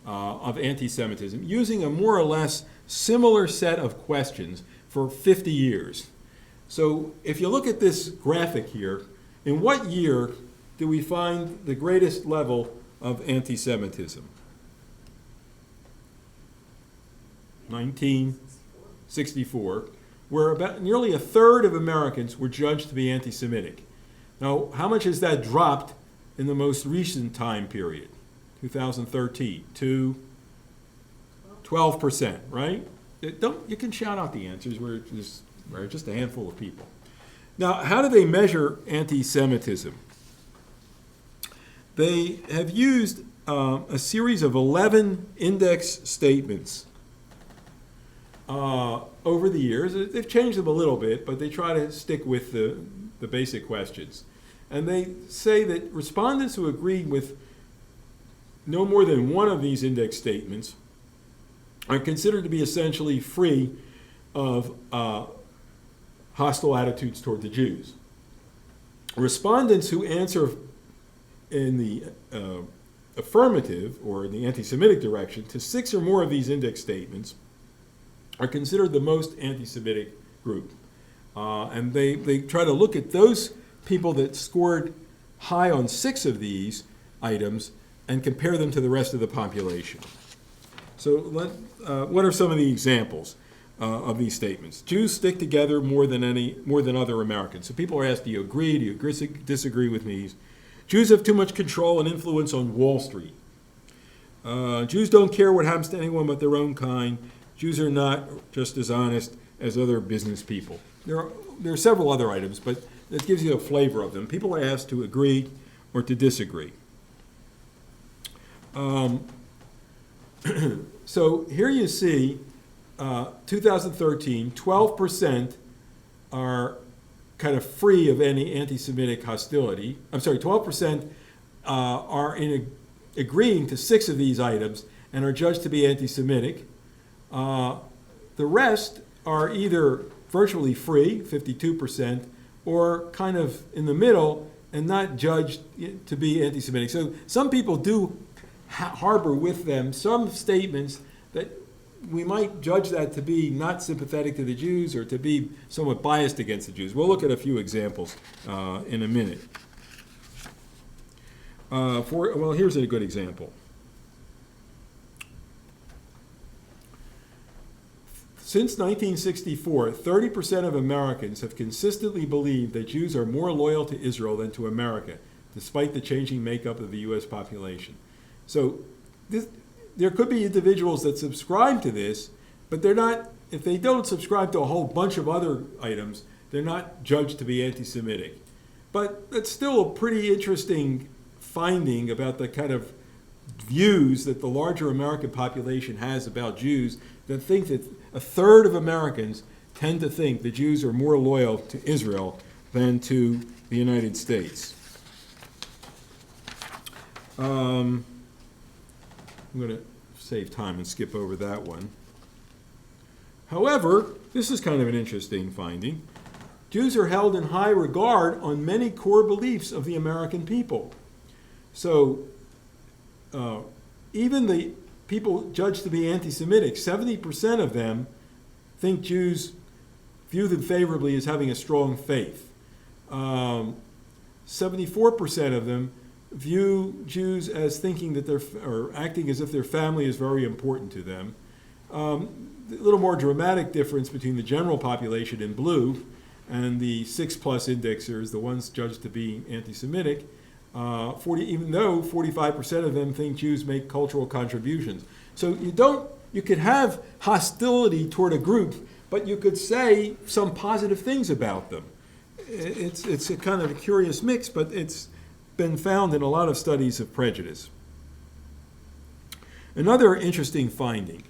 of anti-Semitism using a more or less similar set of questions for 50 years. So if you look at this graphic here, in what year do we find the greatest level of anti-Semitism? 1964, where about nearly a third of Americans were judged to be anti-Semitic. Now, how much has that dropped in the most recent time period, 2013, to 12%, right? You can shout out the answers. We're just a handful of people. Now, how do they measure anti-Semitism? They have used a series of 11 index statements over the years. They've changed them a little bit, but they try to stick with the basic questions. And they say that respondents who agreed with no more than one of these index statements are considered to be essentially free of hostile attitudes toward the Jews. Respondents who answer in the affirmative, or in the anti-Semitic direction, to 6 or more of these index statements are considered the most anti-Semitic group. And they try to look at those people that scored high on 6 of these items and compare them to the rest of the population. So what are some of the examples of these statements? Jews stick together more than other Americans. So people are asked, do you agree? Do you disagree with me? Jews have too much control and influence on Wall Street. Jews don't care what happens to anyone but their own kind. Jews are not just as honest as other business people. There are several other items, but that gives you a flavor of them. People are asked to agree or to disagree. So here you see 2013, 12% are kind of free of any anti-Semitic hostility. 12% are agreeing to 6 of these items and are judged to be anti-Semitic. The rest are either virtually free, 52%, or kind of in the middle and not judged to be anti-Semitic. So some people do harbor with them some statements that we might judge that to be not sympathetic to the Jews or to be somewhat biased against the Jews. We'll look at a few examples in a minute. Here's a good example. Since 1964, 30% of Americans have consistently believed that Jews are more loyal to Israel than to America, despite the changing makeup of the U.S. population. So there could be individuals that subscribe to this, but they're not, if they don't subscribe to a whole bunch of other items, they're not judged to be anti-Semitic. But that's still a pretty interesting finding about the kind of views that the larger American population has about Jews, that think that a third of Americans tend to think the Jews are more loyal to Israel than to the United States. I'm going to save time and skip over that one. However, this is kind of an interesting finding. Jews are held in high regard on many core beliefs of the American people. So even the people judged to be anti-Semitic, 70% of them think Jews view them favorably as having a strong faith. 74% of them view Jews as thinking that or acting as if their family is very important to them. A little more dramatic difference between the general population in blue and the 6+ indexers, the ones judged to be anti-Semitic, even though 45% of them think Jews make cultural contributions. So you could have hostility toward a group, but you could say some positive things about them. It's a kind of a curious mix, but it's been found in a lot of studies of prejudice. Another interesting finding: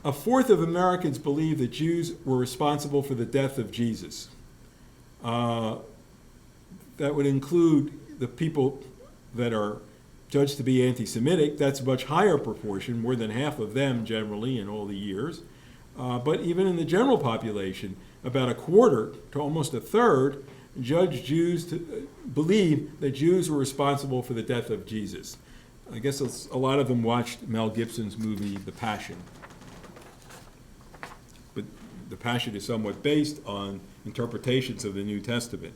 a fourth of Americans believe that Jews were responsible for the death of Jesus. That would include the people that are judged to be anti-Semitic. That's a much higher proportion, more than half of them generally in all the years. But even in the general population, about a quarter to almost a third judge Jews to believe that Jews were responsible for the death of Jesus. I guess a lot of them watched Mel Gibson's movie, The Passion. But The Passion is somewhat based on interpretations of the New Testament.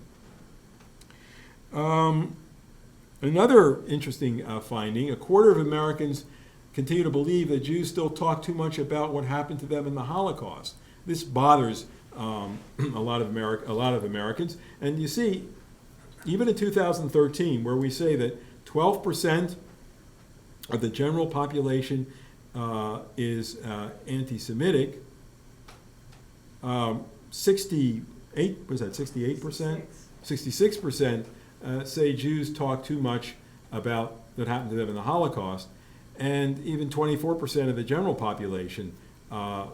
Another interesting finding: a quarter of Americans continue to believe that Jews still talk too much about what happened to them in the Holocaust. This bothers a lot of Americans. And you see, even in 2013, where we say that 12% of the general population is anti-Semitic, 66% say Jews talk too much about what happened to them in the Holocaust, and even 24% of the general population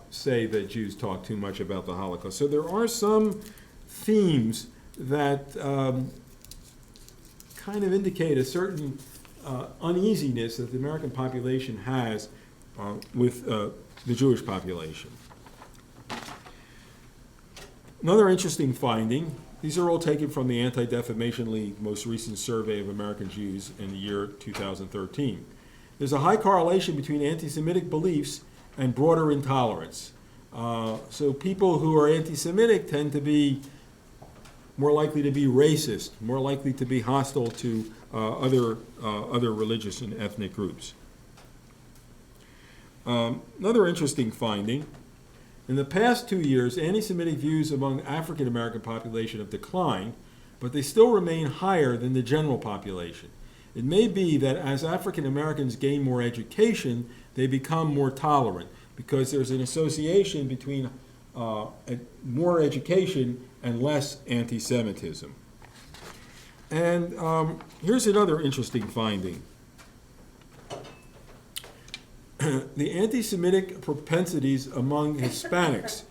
say that Jews talk too much about the Holocaust. So there are some themes that kind of indicate a certain uneasiness that the American population has with the Jewish population. Another interesting finding: these are all taken from the Anti-Defamation League most recent survey of American Jews in the year 2013. There's a high correlation between anti-Semitic beliefs and broader intolerance. So people who are anti-Semitic tend to be more likely to be racist, more likely to be hostile to other religious and ethnic groups. Another interesting finding: in the past 2 years, anti-Semitic views among African American population have declined, but they still remain higher than the general population. It may be that as African Americans gain more education, they become more tolerant, because there's an association between more education and less anti-Semitism. And here's another interesting finding. The anti-Semitic propensities among Hispanics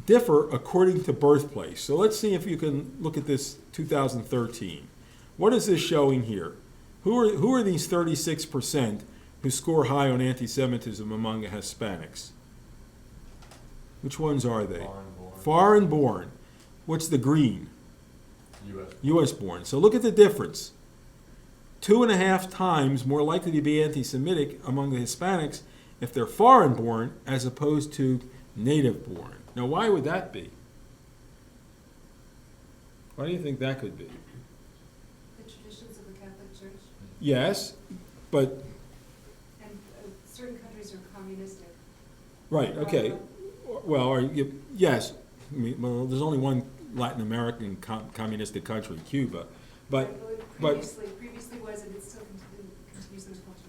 differ according to birthplace. So let's see if you can look at this 2013. What is this showing here? Who are these 36% who score high on anti-Semitism among Hispanics? Which ones are they? Foreign born. What's the green? U.S. born. So look at the difference. 2.5 times more likely to be anti-Semitic among the Hispanics if they're foreign born as opposed to native born. Now, why would that be? Why do you think that could be? The traditions of the Catholic Church. Yes, but... And certain countries are communistic. Right, okay. Well, yes. I mean, well, there's only one Latin American communistic country, Cuba. But previously was, and it still continues in the culture.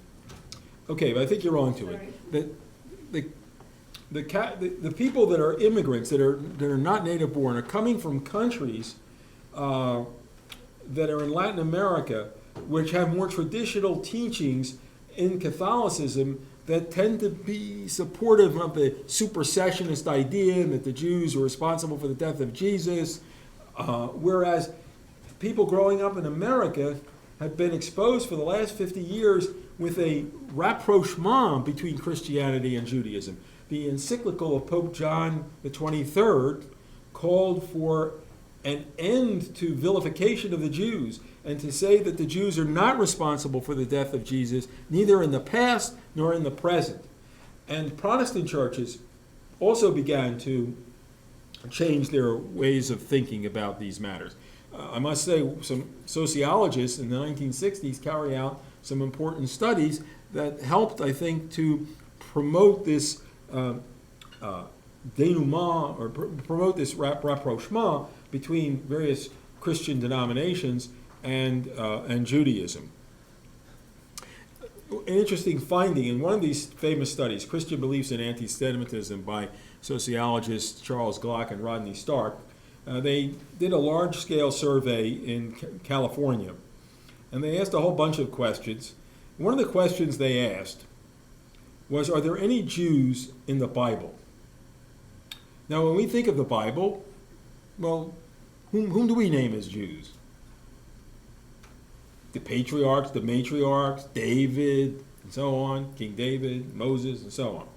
Okay, but I think you're on to it. The people that are immigrants, that are not native born, are coming from countries that are in Latin America, which have more traditional teachings in Catholicism that tend to be supportive of the supersessionist idea and that the Jews are responsible for the death of Jesus, whereas people growing up in America have been exposed for the last 50 years with a rapprochement between Christianity and Judaism. The encyclical of Pope John the 23rd called for an end to vilification of the Jews and to say that the Jews are not responsible for the death of Jesus, neither in the past nor in the present. And Protestant churches also began to change their ways of thinking about these matters. I must say, some sociologists in the 1960s carried out some important studies that helped, I think, to promote this denouement, or promote this rapprochement between various Christian denominations and Judaism. An interesting finding in one of these famous studies, Christian Beliefs in Antisemitism, by sociologists Charles Glock and Rodney Stark, they did a large-scale survey in California, and they asked a whole bunch of questions. One of the questions they asked was, are there any Jews in the Bible? Now, when we think of the Bible, well, whom do we name as Jews? The patriarchs, the matriarchs, David, and so on, King David, Moses, and so on.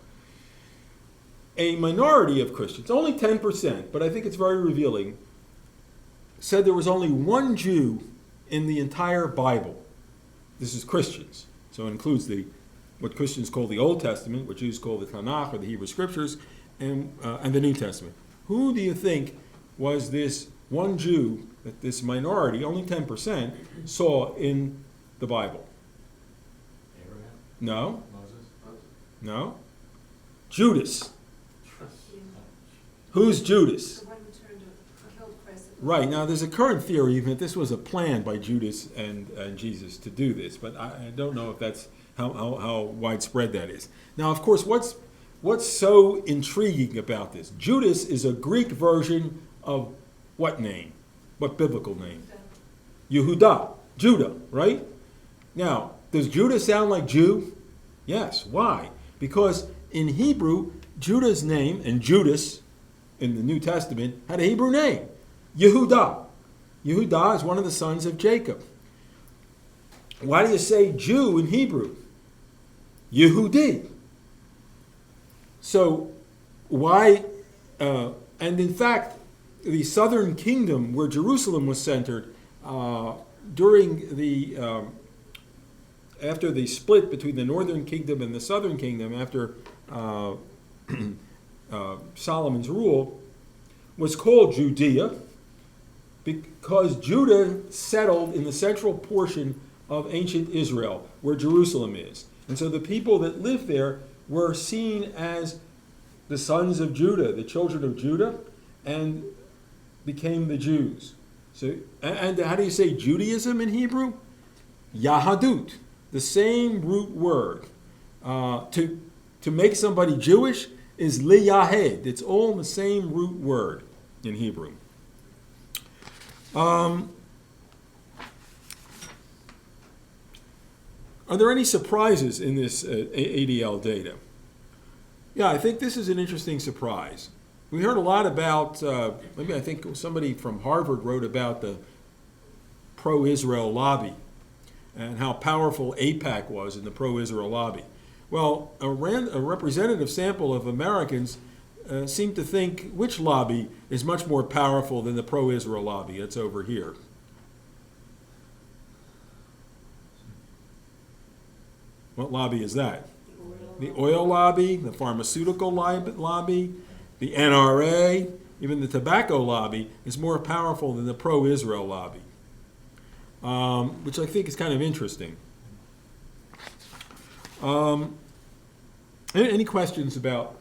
A minority of Christians, only 10%, but I think it's very revealing, said there was only one Jew in the entire Bible. This is Christians, so it includes what Christians call the Old Testament, what Jews call the Tanakh, or the Hebrew Scriptures, and the New Testament. Who do you think was this one Jew that this minority, only 10%, saw in the Bible? Abraham? No. Moses? No. Judas. Who's Judas? The one who killed Christ. Right. Now, there's a current theory even that this was a plan by Judas and Jesus to do this, but I don't know if that's how widespread that is. Now, of course, what's so intriguing about this? Judas is a Greek version of what name? What biblical name? Yehuda. Judah, right? Now, does Judah sound like Jew? Yes. Why? Because in Hebrew, Judah's name, and Judas in the New Testament, had a Hebrew name, Yehuda. Yehuda is one of the sons of Jacob. Why do you say Jew in Hebrew? Yehudi. So why, and in fact, the southern kingdom where Jerusalem was centered during the, after the split between the northern kingdom and the southern kingdom, after Solomon's rule, was called Judea because Judah settled in the central portion of ancient Israel, where Jerusalem is. And so the people that lived there were seen as the sons of Judah, the children of Judah, and became the Jews. So, and how do you say Judaism in Hebrew? Yahadut, the same root word. To make somebody Jewish is liyahed. It's all the same root word in Hebrew. Are there any surprises in this ADL data? Yeah, I think this is an interesting surprise. We heard a lot about, maybe I think somebody from Harvard wrote about the pro-Israel lobby and how powerful AIPAC was in the pro-Israel lobby. Well, a representative sample of Americans seem to think which lobby is much more powerful than the pro-Israel lobby. It's over here. What lobby is that? The oil lobby, the pharmaceutical lobby, the NRA, even the tobacco lobby is more powerful than the pro-Israel lobby, which I think is kind of interesting. Any questions about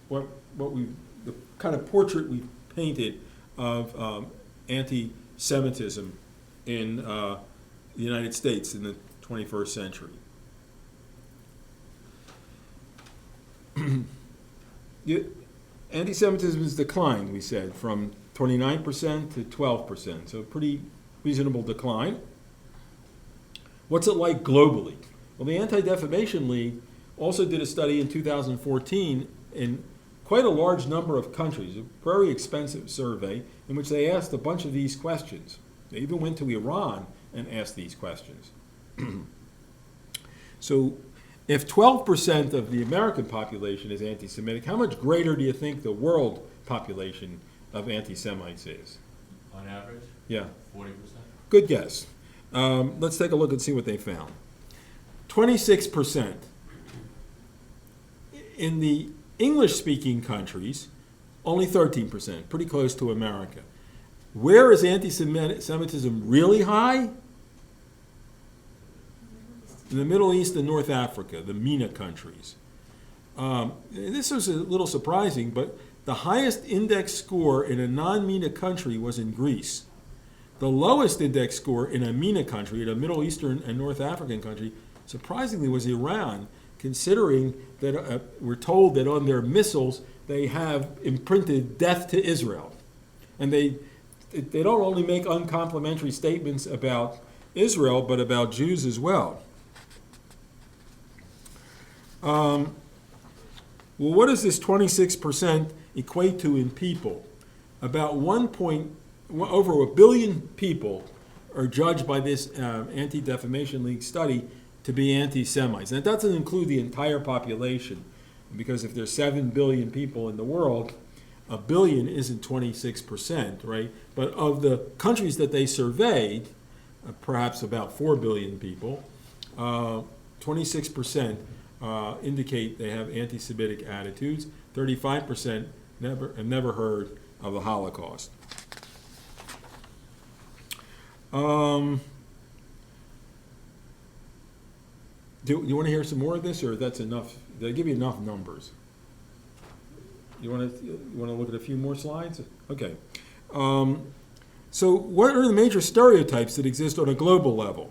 the kind of portrait we've painted of anti-Semitism in the United States in the 21st century? Anti-Semitism has declined, we said, from 29% to 12%, so a pretty reasonable decline. What's it like globally? Well, the Anti-Defamation League also did a study in 2014 in quite a large number of countries, a very expensive survey, in which they asked a bunch of these questions. They even went to Iran and asked these questions. So if 12% of the American population is anti-Semitic, how much greater do you think the world population of anti-Semites is? I On average, Yeah. 40%. Good guess. Let's take a look and see what they found. 26%. In the English-speaking countries, only 13%, pretty close to America. Where is anti-Semitism really high? In the Middle East and North Africa, the MENA countries. This was a little surprising, but the highest index score in a non-MENA country was in Greece. The lowest index score in a MENA country, in a Middle Eastern and North African country, surprisingly was Iran, considering that we're told that on their missiles they have imprinted death to Israel. And they don't only make uncomplimentary statements about Israel, but about Jews as well. Well, what does this 26% equate to in people? About over 1 billion people are judged by this Anti-Defamation League study to be anti-Semites. And that doesn't include the entire population, because if there's 7 billion people in the world, 1 billion isn't 26%, right? But of the countries that they surveyed, perhaps about 4 billion people, 26% indicate they have anti-Semitic attitudes. 35% have never heard of the Holocaust. Do you want to hear some more of this, or that's enough? Did I give you enough numbers? You want to look at a few more slides? Okay. So what are the major stereotypes that exist on a global level?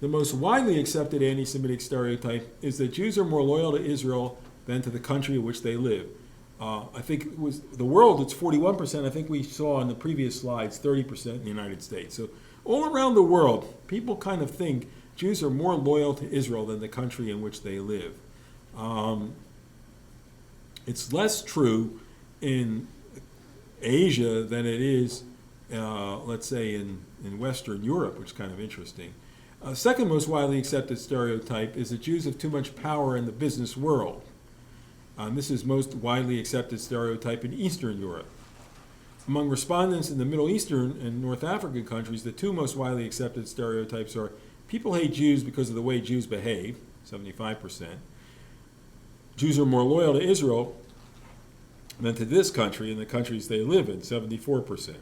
The most widely accepted anti-Semitic stereotype is that Jews are more loyal to Israel than to the country in which they live. I think it was the world, it's 41%. I think we saw on the previous slides 30% in the United States. So all around the world, people kind of think Jews are more loyal to Israel than the country in which they live. It's less true in Asia than it is, let's say, in Western Europe, which is kind of interesting. Second most widely accepted stereotype is that Jews have too much power in the business world. This is most widely accepted stereotype in Eastern Europe. Among respondents in the Middle Eastern and North African countries, the two most widely accepted stereotypes are people hate Jews because of the way Jews behave, 75%. Jews are more loyal to Israel than to this country and the countries they live in, 74%.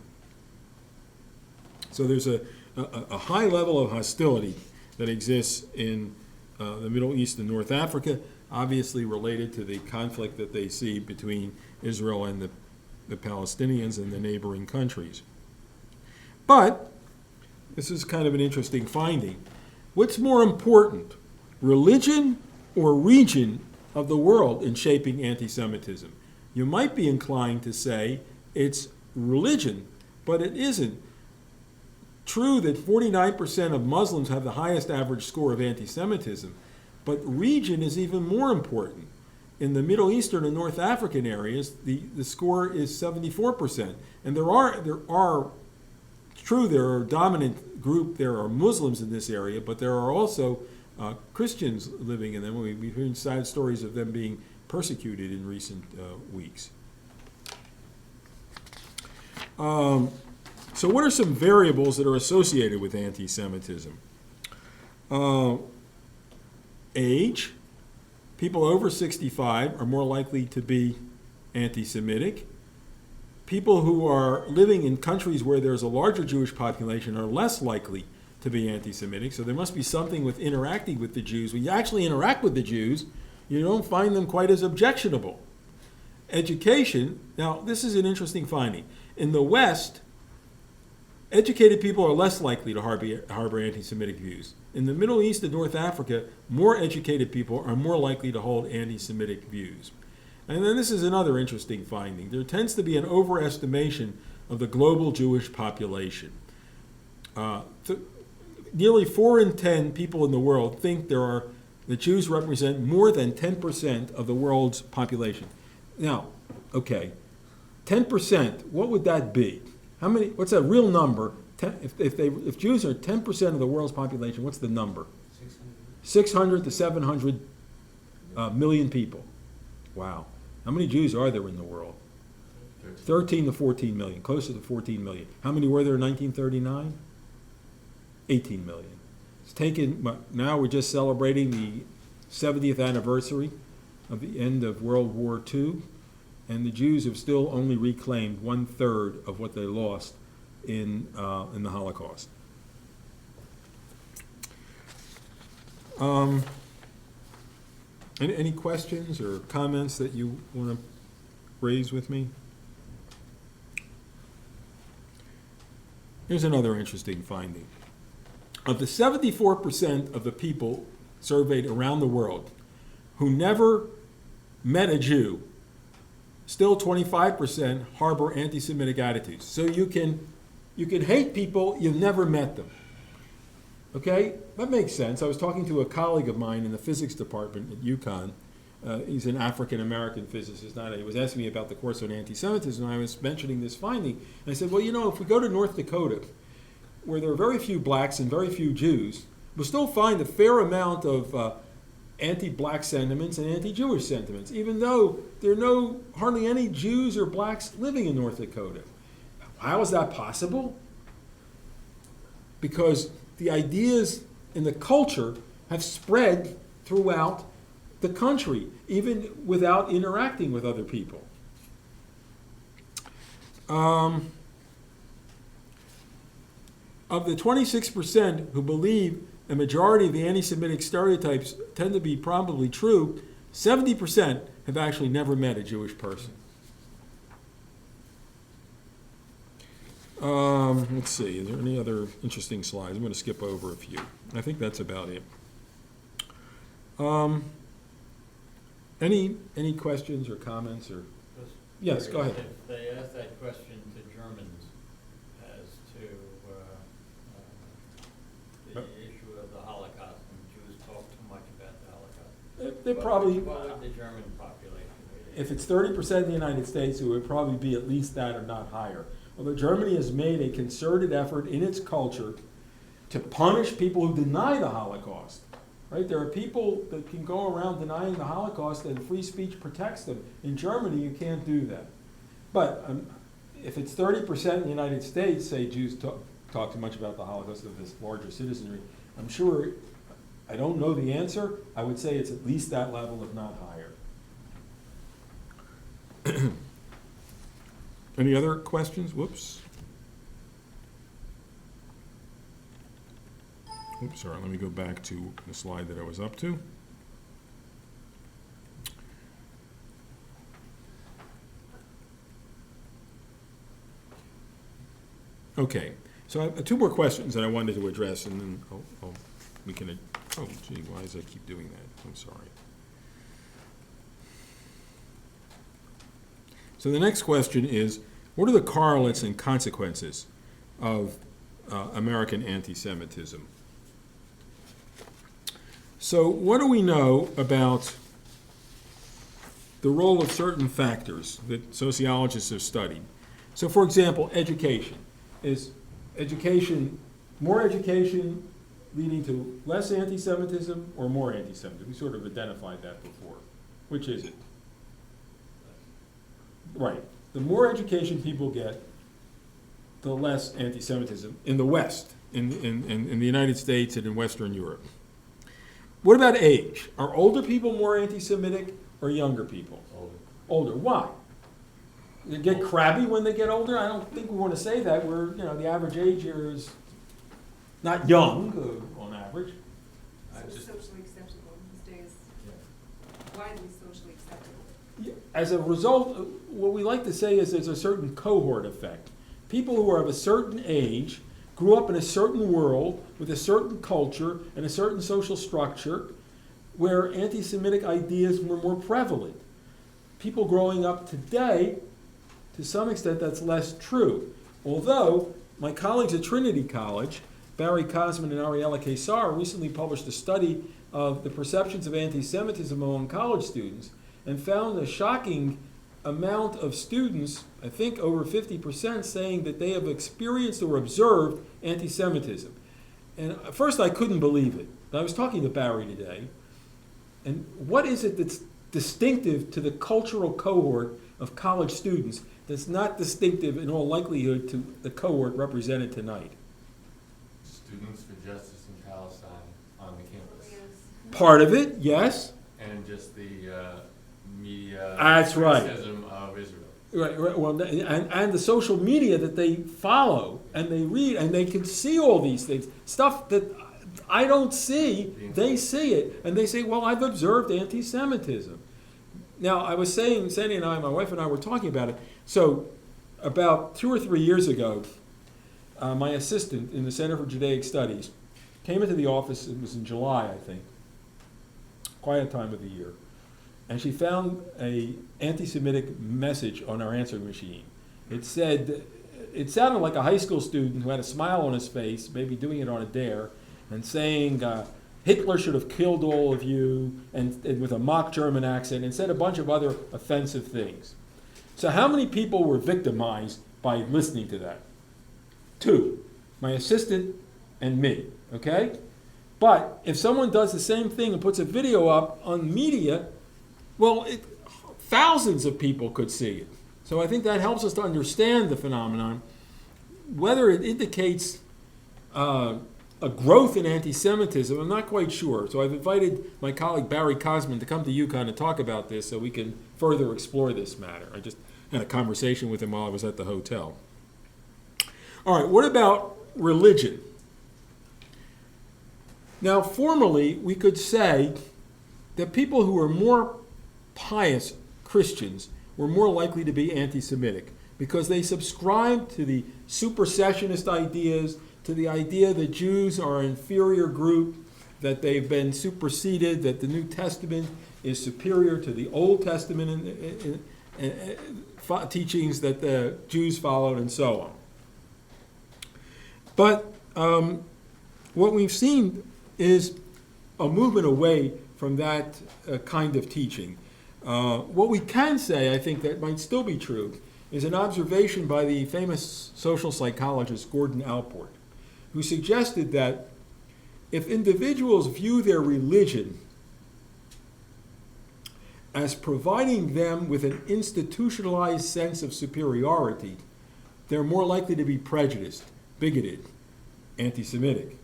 So there's a high level of hostility that exists in the Middle East and North Africa, obviously related to the conflict that they see between Israel and the Palestinians and the neighboring countries. But this is kind of an interesting finding. What's more important, religion or region of the world in shaping anti-Semitism? You might be inclined to say it's religion, but it isn't. True that 49% of Muslims have the highest average score of anti-Semitism, but region is even more important. In the Middle Eastern and North African areas, the score is 74%. And there are a dominant group, there are Muslims in this area, but there are also Christians living in them. We've heard sad stories of them being persecuted in recent weeks. So what are some variables that are associated with anti-Semitism? Age. People over 65 are more likely to be anti-Semitic. People who are living in countries where there's a larger Jewish population are less likely to be anti-Semitic. So there must be something with interacting with the Jews. When you actually interact with the Jews, you don't find them quite as objectionable. Education. Now, this is an interesting finding. In the West, educated people are less likely to harbor anti-Semitic views. In the Middle East and North Africa, more educated people are more likely to hold anti-Semitic views. And then this is another interesting finding. There tends to be an overestimation of the global Jewish population. Nearly 4 in 10 people in the world think the Jews represent more than 10% of the world's population. Now, okay, 10%, what would that be? What's a real number? If Jews are 10% of the world's population, what's the number? 600 to 700 million people. Wow. How many Jews are there in the world? 30 13 to 14 million, closer to 14 million. How many were there in 1939? 18 million. It's taken, now we're just celebrating the 70th anniversary of the end of World War II, and the Jews have still only reclaimed 1/3 of what they lost in the Holocaust. Any questions or comments that you want to raise with me? Here's another interesting finding. Of the 74% of the people surveyed around the world who never met a Jew, still 25% harbor anti-Semitic attitudes. So you can hate people, you've never met them. Okay, that makes sense. I was talking to a colleague of mine in the physics department at UConn. He's an African-American physicist. He was asking me about the course on anti-Semitism, and I was mentioning this finding. And I said, well, if we go to North Dakota, where there are very few blacks and very few Jews, we'll still find a fair amount of anti-black sentiments and anti-Jewish sentiments, even though there are hardly any Jews or blacks living in North Dakota. How is that possible? Because the ideas in the culture have spread throughout the country, even without interacting with other people. Of the 26% who believe a majority of the anti-Semitic stereotypes tend to be probably true, 70% have actually never met a Jewish person. Let's see, is there any other interesting slides? I'm going to skip over a few. I think that's about it. Any questions or comments or? Yes, go ahead. If they ask that question to Germans as to the issue of the Holocaust, and Jews talk too much about the Holocaust, They're probably, what would the German population be? if it's 30% in the United States, it would probably be at least that or not higher. Although Germany has made a concerted effort in its culture to punish people who deny the Holocaust. Right? There are people that can go around denying the Holocaust, and free speech protects them. In Germany, you can't do that. But if it's 30% in the United States, say Jews talk too much about the Holocaust of this larger citizenry, I'm sure, I don't know the answer, I would say it's at least that level, if not higher. Any other questions? Whoops. Oops, sorry, let me go back to the slide that I was up to. Okay, so I have two more questions that I wanted to address, and then we can, oh gee, why does I keep doing that? I'm sorry. So the next question is, what are the correlates and consequences of American anti-Semitism? So what do we know about the role of certain factors that sociologists have studied? So for example, education. Is more education leading to less anti-Semitism or more anti-Semitism? We sort of identified that before. Which is it? Right. The more education people get, the less anti-Semitism in the West, in the United States and in Western Europe. What about age? Are older people more anti-Semitic or younger people? Older. Why? They get crabby when they get older? I don't think we want to say that. The average age here is not young on average. Socially acceptable these days. Widely socially acceptable. As a result, what we like to say is there's a certain cohort effect. People who are of a certain age grew up in a certain world with a certain culture and a certain social structure where anti-Semitic ideas were more prevalent. People growing up today, to some extent, that's less true. Although my colleagues at Trinity College, Barry Kosman and Ariella Kesar, recently published a study of the perceptions of anti-Semitism among college students and found a shocking amount of students, I think over 50%, saying that they have experienced or observed anti-Semitism. And at first I couldn't believe it. I was talking to Barry today, and what is it that's distinctive to the cultural cohort of college students that's not distinctive in all likelihood to the cohort represented tonight? Students for Justice in Palestine on the campus. Part of it, yes. And just the media That's right. criticism of Israel. Right. Well, and the social media that they follow and they read and they can see all these things, stuff that I don't see, they see it, and they say, "Well, I've observed anti-Semitism." Now, I was saying, Sandy and I, my wife and I, were talking about it. So, about 2 or 3 years ago, my assistant in the Center for Judaic Studies came into the office. It was in July, I think, quiet time of the year. And she found a anti-Semitic message on our answering machine. It said, it sounded like a high school student who had a smile on his face, maybe doing it on a dare, and saying, Hitler should have killed all of you, and with a mock German accent, and said a bunch of other offensive things. So how many people were victimized by listening to that? 2, my assistant and me, okay? But if someone does the same thing and puts a video up on media, well, thousands of people could see it. So I think that helps us to understand the phenomenon. Whether it indicates a growth in anti-Semitism, I'm not quite sure. So I've invited my colleague Barry Cosman to come to UConn and talk about this so we can further explore this matter. I just had a conversation with him while I was at the hotel. All right, what about religion? Now, formally, we could say that people who are more pious Christians were more likely to be anti-Semitic because they subscribe to the supersessionist ideas, to the idea that Jews are an inferior group, that they've been superseded, that the New Testament is superior to the Old Testament teachings that the Jews followed, and so on. But what we've seen is a movement away from that kind of teaching. What we can say, I think, that might still be true, is an observation by the famous social psychologist Gordon Allport, who suggested that if individuals view their religion as providing them with an institutionalized sense of superiority, they're more likely to be prejudiced, bigoted, anti-Semitic.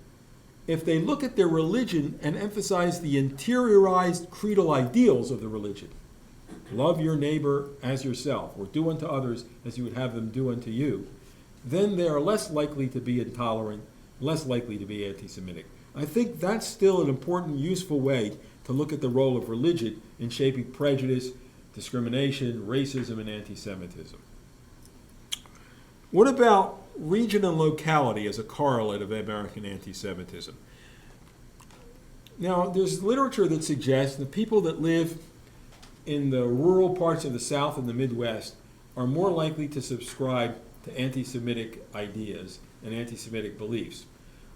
If they look at their religion and emphasize the interiorized creedal ideals of the religion, love your neighbor as yourself, or do unto others as you would have them do unto you, then they are less likely to be intolerant, less likely to be anti-Semitic. I think that's still an important, useful way to look at the role of religion in shaping prejudice, discrimination, racism, and anti-Semitism. What about region and locality as a correlate of American anti-Semitism? Now, there's literature that suggests that people that live in the rural parts of the South and the Midwest are more likely to subscribe to anti-Semitic ideas and anti-Semitic beliefs.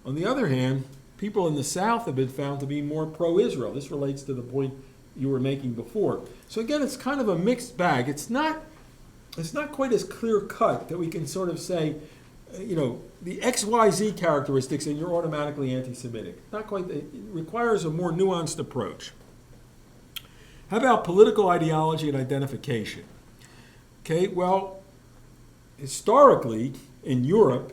On the other hand, people in the South have been found to be more pro-Israel. This relates to the point you were making before. So again, it's kind of a mixed bag. It's not quite as clear-cut that we can sort of say, the XYZ characteristics and you're automatically anti-Semitic. Not quite. It requires a more nuanced approach. How about political ideology and identification? Okay, well, historically, in Europe,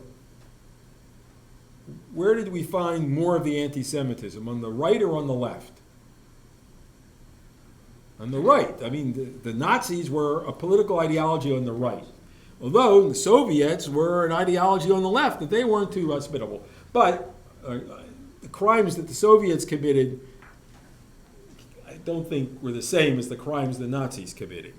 where did we find more of the anti-Semitism, on the right or on the left? On the right. I mean, the Nazis were a political ideology on the right, although the Soviets were an ideology on the left that they weren't too hospitable. But the crimes that the Soviets committed, I don't think were the same as the crimes the Nazis committed.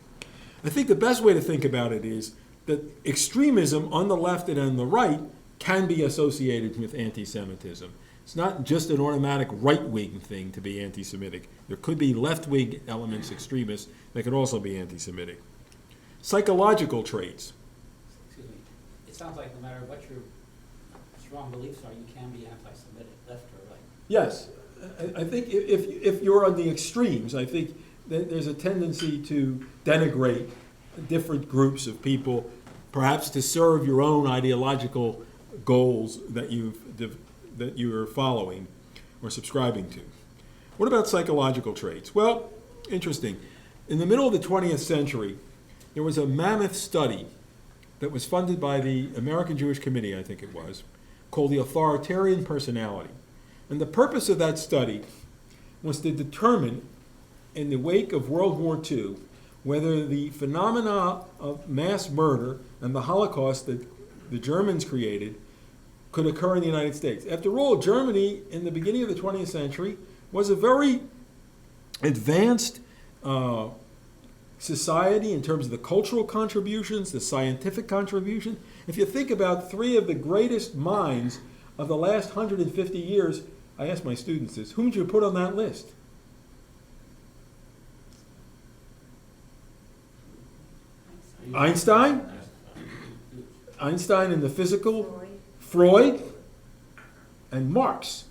I think the best way to think about it is that extremism on the left and on the right can be associated with anti-Semitism. It's not just an automatic right-wing thing to be anti-Semitic. There could be left-wing elements, extremists, that could also be anti-Semitic. Psychological traits. Excuse me. It sounds like no matter what your strong beliefs are, you can be anti-Semitic, left or right. Yes. I think if you're on the extremes, I think that there's a tendency to denigrate different groups of people, perhaps to serve your own ideological goals that you're following or subscribing to. What about psychological traits? Well, interesting. in the middle of the 20th century, there was a mammoth study that was funded by the American Jewish Committee, I think it was, called The Authoritarian Personality. And the purpose of that study was to determine, in the wake of World War II, whether the phenomena of mass murder and the Holocaust that the Germans created could occur in the United States. After all, Germany, in the beginning of the 20th century, was a very advanced society in terms of the cultural contributions, the scientific contribution. If you think about three of the greatest minds of the last 150 years, I ask my students this, whom would you put on that list? Einstein? Einstein in the physical, Freud, and Marx.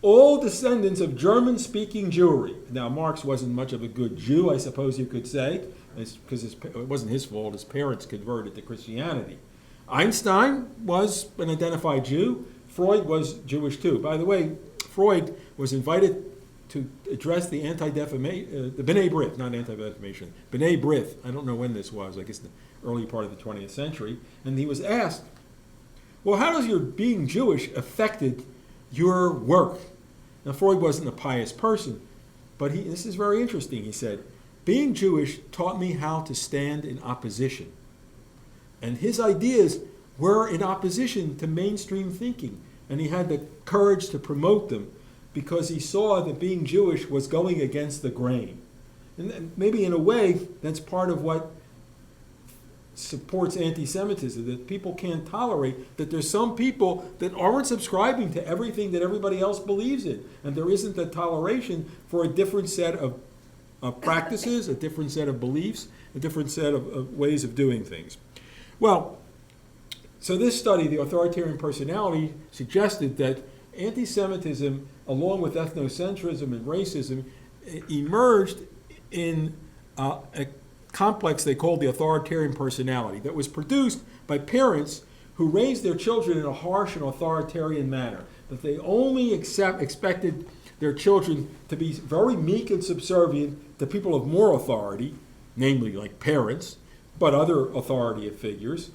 All descendants of German-speaking Jewry. Now, Marx wasn't much of a good Jew, I suppose you could say, because it wasn't his fault. His parents converted to Christianity. Einstein was an identified Jew. Freud was Jewish too. By the way, Freud was invited to address the the B'nai B'rith, not anti-defamation, B'nai B'rith. I don't know when this was. I guess the early part of the 20th century. And he was asked, well, how does your being Jewish affected your work? Now, Freud wasn't a pious person, but this is very interesting. He said, being Jewish taught me how to stand in opposition. And his ideas were in opposition to mainstream thinking. And he had the courage to promote them because he saw that being Jewish was going against the grain. And maybe in a way, that's part of what supports anti-Semitism, that people can't tolerate that there's some people that aren't subscribing to everything that everybody else believes in. And there isn't the toleration for a different set of practices, a different set of beliefs, a different set of ways of doing things. Well, so this study, The Authoritarian Personality, suggested that anti-Semitism, along with ethnocentrism and racism, emerged in a complex they called the authoritarian personality that was produced by parents who raised their children in a harsh and authoritarian manner, that they only expected their children to be very meek and subservient to people of more authority, namely like parents, but other authority figures,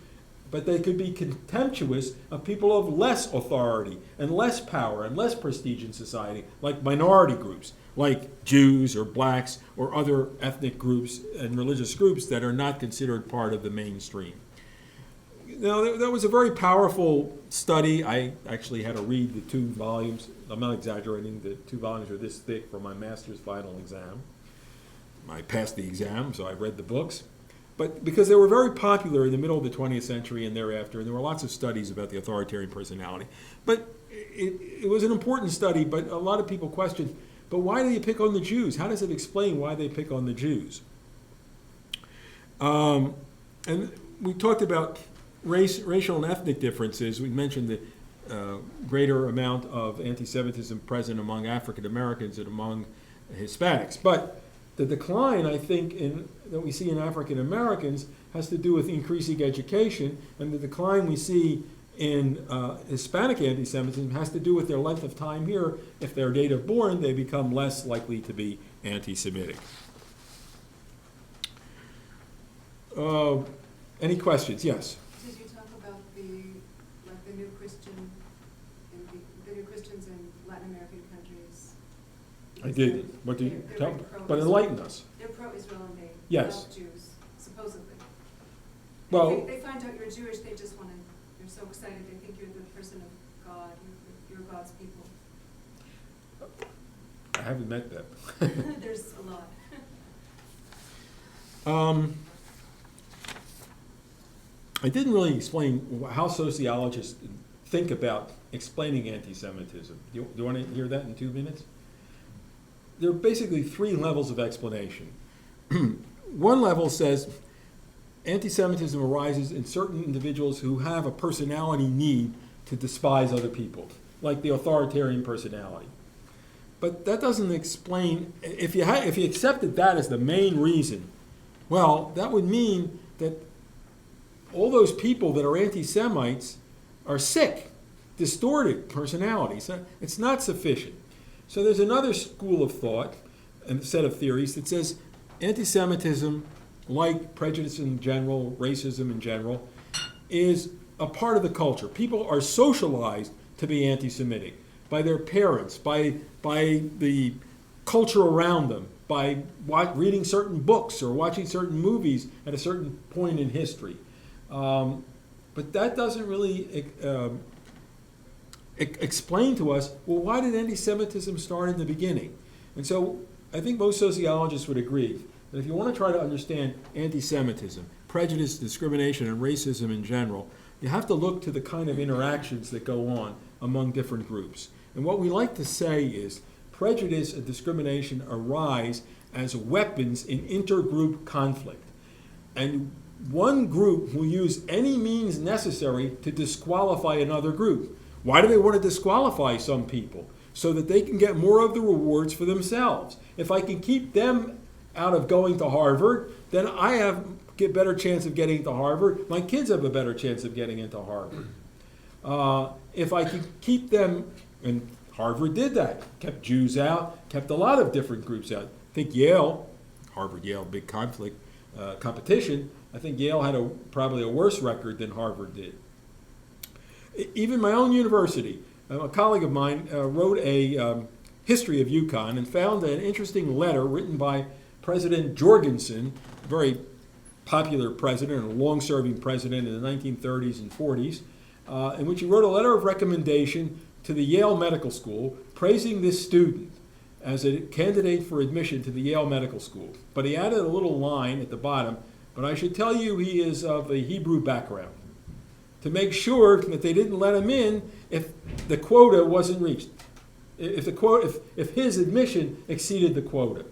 but they could be contemptuous of people of less authority and less power and less prestige in society, like minority groups, like Jews or blacks or other ethnic groups and religious groups that are not considered part of the mainstream. Now, that was a very powerful study. I actually had to read the 2 volumes. I'm not exaggerating. The 2 volumes are this thick for my master's final exam. I passed the exam, so I read the books. But because they were very popular in the middle of the 20th century and thereafter, and there were lots of studies about the authoritarian personality. But it was an important study, but a lot of people questioned, but why do you pick on the Jews? How does it explain why they pick on the Jews? And we talked about racial and ethnic differences. We mentioned the greater amount of anti-Semitism present among African Americans and among Hispanics. But the decline, I think, that we see in African Americans has to do with increasing education, and the decline we see in Hispanic anti-Semitism has to do with their length of time here. If they're native born, they become less likely to be anti-Semitic. Any questions? Yes. Did you talk about the new new Christians in Latin American countries? I did. What did you tell me? But enlighten us. They're pro-Israel and they Yes. love Jews, supposedly. Well, They find out you're Jewish, they just want to, they're so excited, they think you're the person of God, you're God's people. I haven't met them. There's a lot. I didn't really explain how sociologists think about explaining anti-Semitism. Do you want to hear that in 2 minutes? There are basically 3 levels of explanation. One level says anti-Semitism arises in certain individuals who have a personality need to despise other people, like the authoritarian personality. But that doesn't explain, if you accepted that as the main reason, well, that would mean that all those people that are anti-Semites are sick, distorted personalities. So it's not sufficient. So there's another school of thought and set of theories that says anti-Semitism, like prejudice in general, racism in general, is a part of the culture. People are socialized to be anti-Semitic by their parents, by the culture around them, by reading certain books or watching certain movies at a certain point in history. But that doesn't really explain to us, well, why did anti-Semitism start in the beginning? And so I think most sociologists would agree that if you want to try to understand anti-Semitism, prejudice, discrimination, and racism in general, you have to look to the kind of interactions that go on among different groups. And what we like to say is prejudice and discrimination arise as weapons in intergroup conflict. And one group will use any means necessary to disqualify another group. Why do they want to disqualify some people? So that they can get more of the rewards for themselves. If I can keep them out of going to Harvard, then I have a better chance of getting to Harvard. My kids have a better chance of getting into Harvard. If I can keep them, and Harvard did that, kept Jews out, kept a lot of different groups out. I think Yale, Harvard-Yale, big competition, I think Yale had probably a worse record than Harvard did. Even my own university, a colleague of mine wrote a history of UConn and found an interesting letter written by President Jorgensen, a very popular president, a long-serving president in the 1930s and 40s, in which he wrote a letter of recommendation to the Yale Medical School praising this student as a candidate for admission to the Yale Medical School. But he added a little line at the bottom, but I should tell you he is of a Hebrew background, to make sure that they didn't let him in if the quota wasn't reached, if his admission exceeded the quota.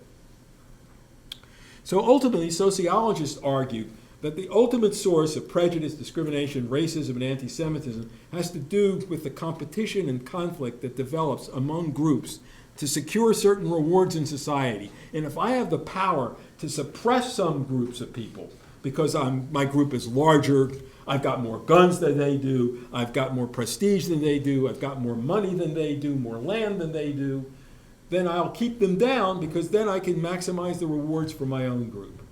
So ultimately, sociologists argue that the ultimate source of prejudice, discrimination, racism, and anti-Semitism has to do with the competition and conflict that develops among groups to secure certain rewards in society. And if I have the power to suppress some groups of people because my group is larger, I've got more guns than they do, I've got more prestige than they do, I've got more money than they do, more land than they do, then I'll keep them down because then I can maximize the rewards for my own group.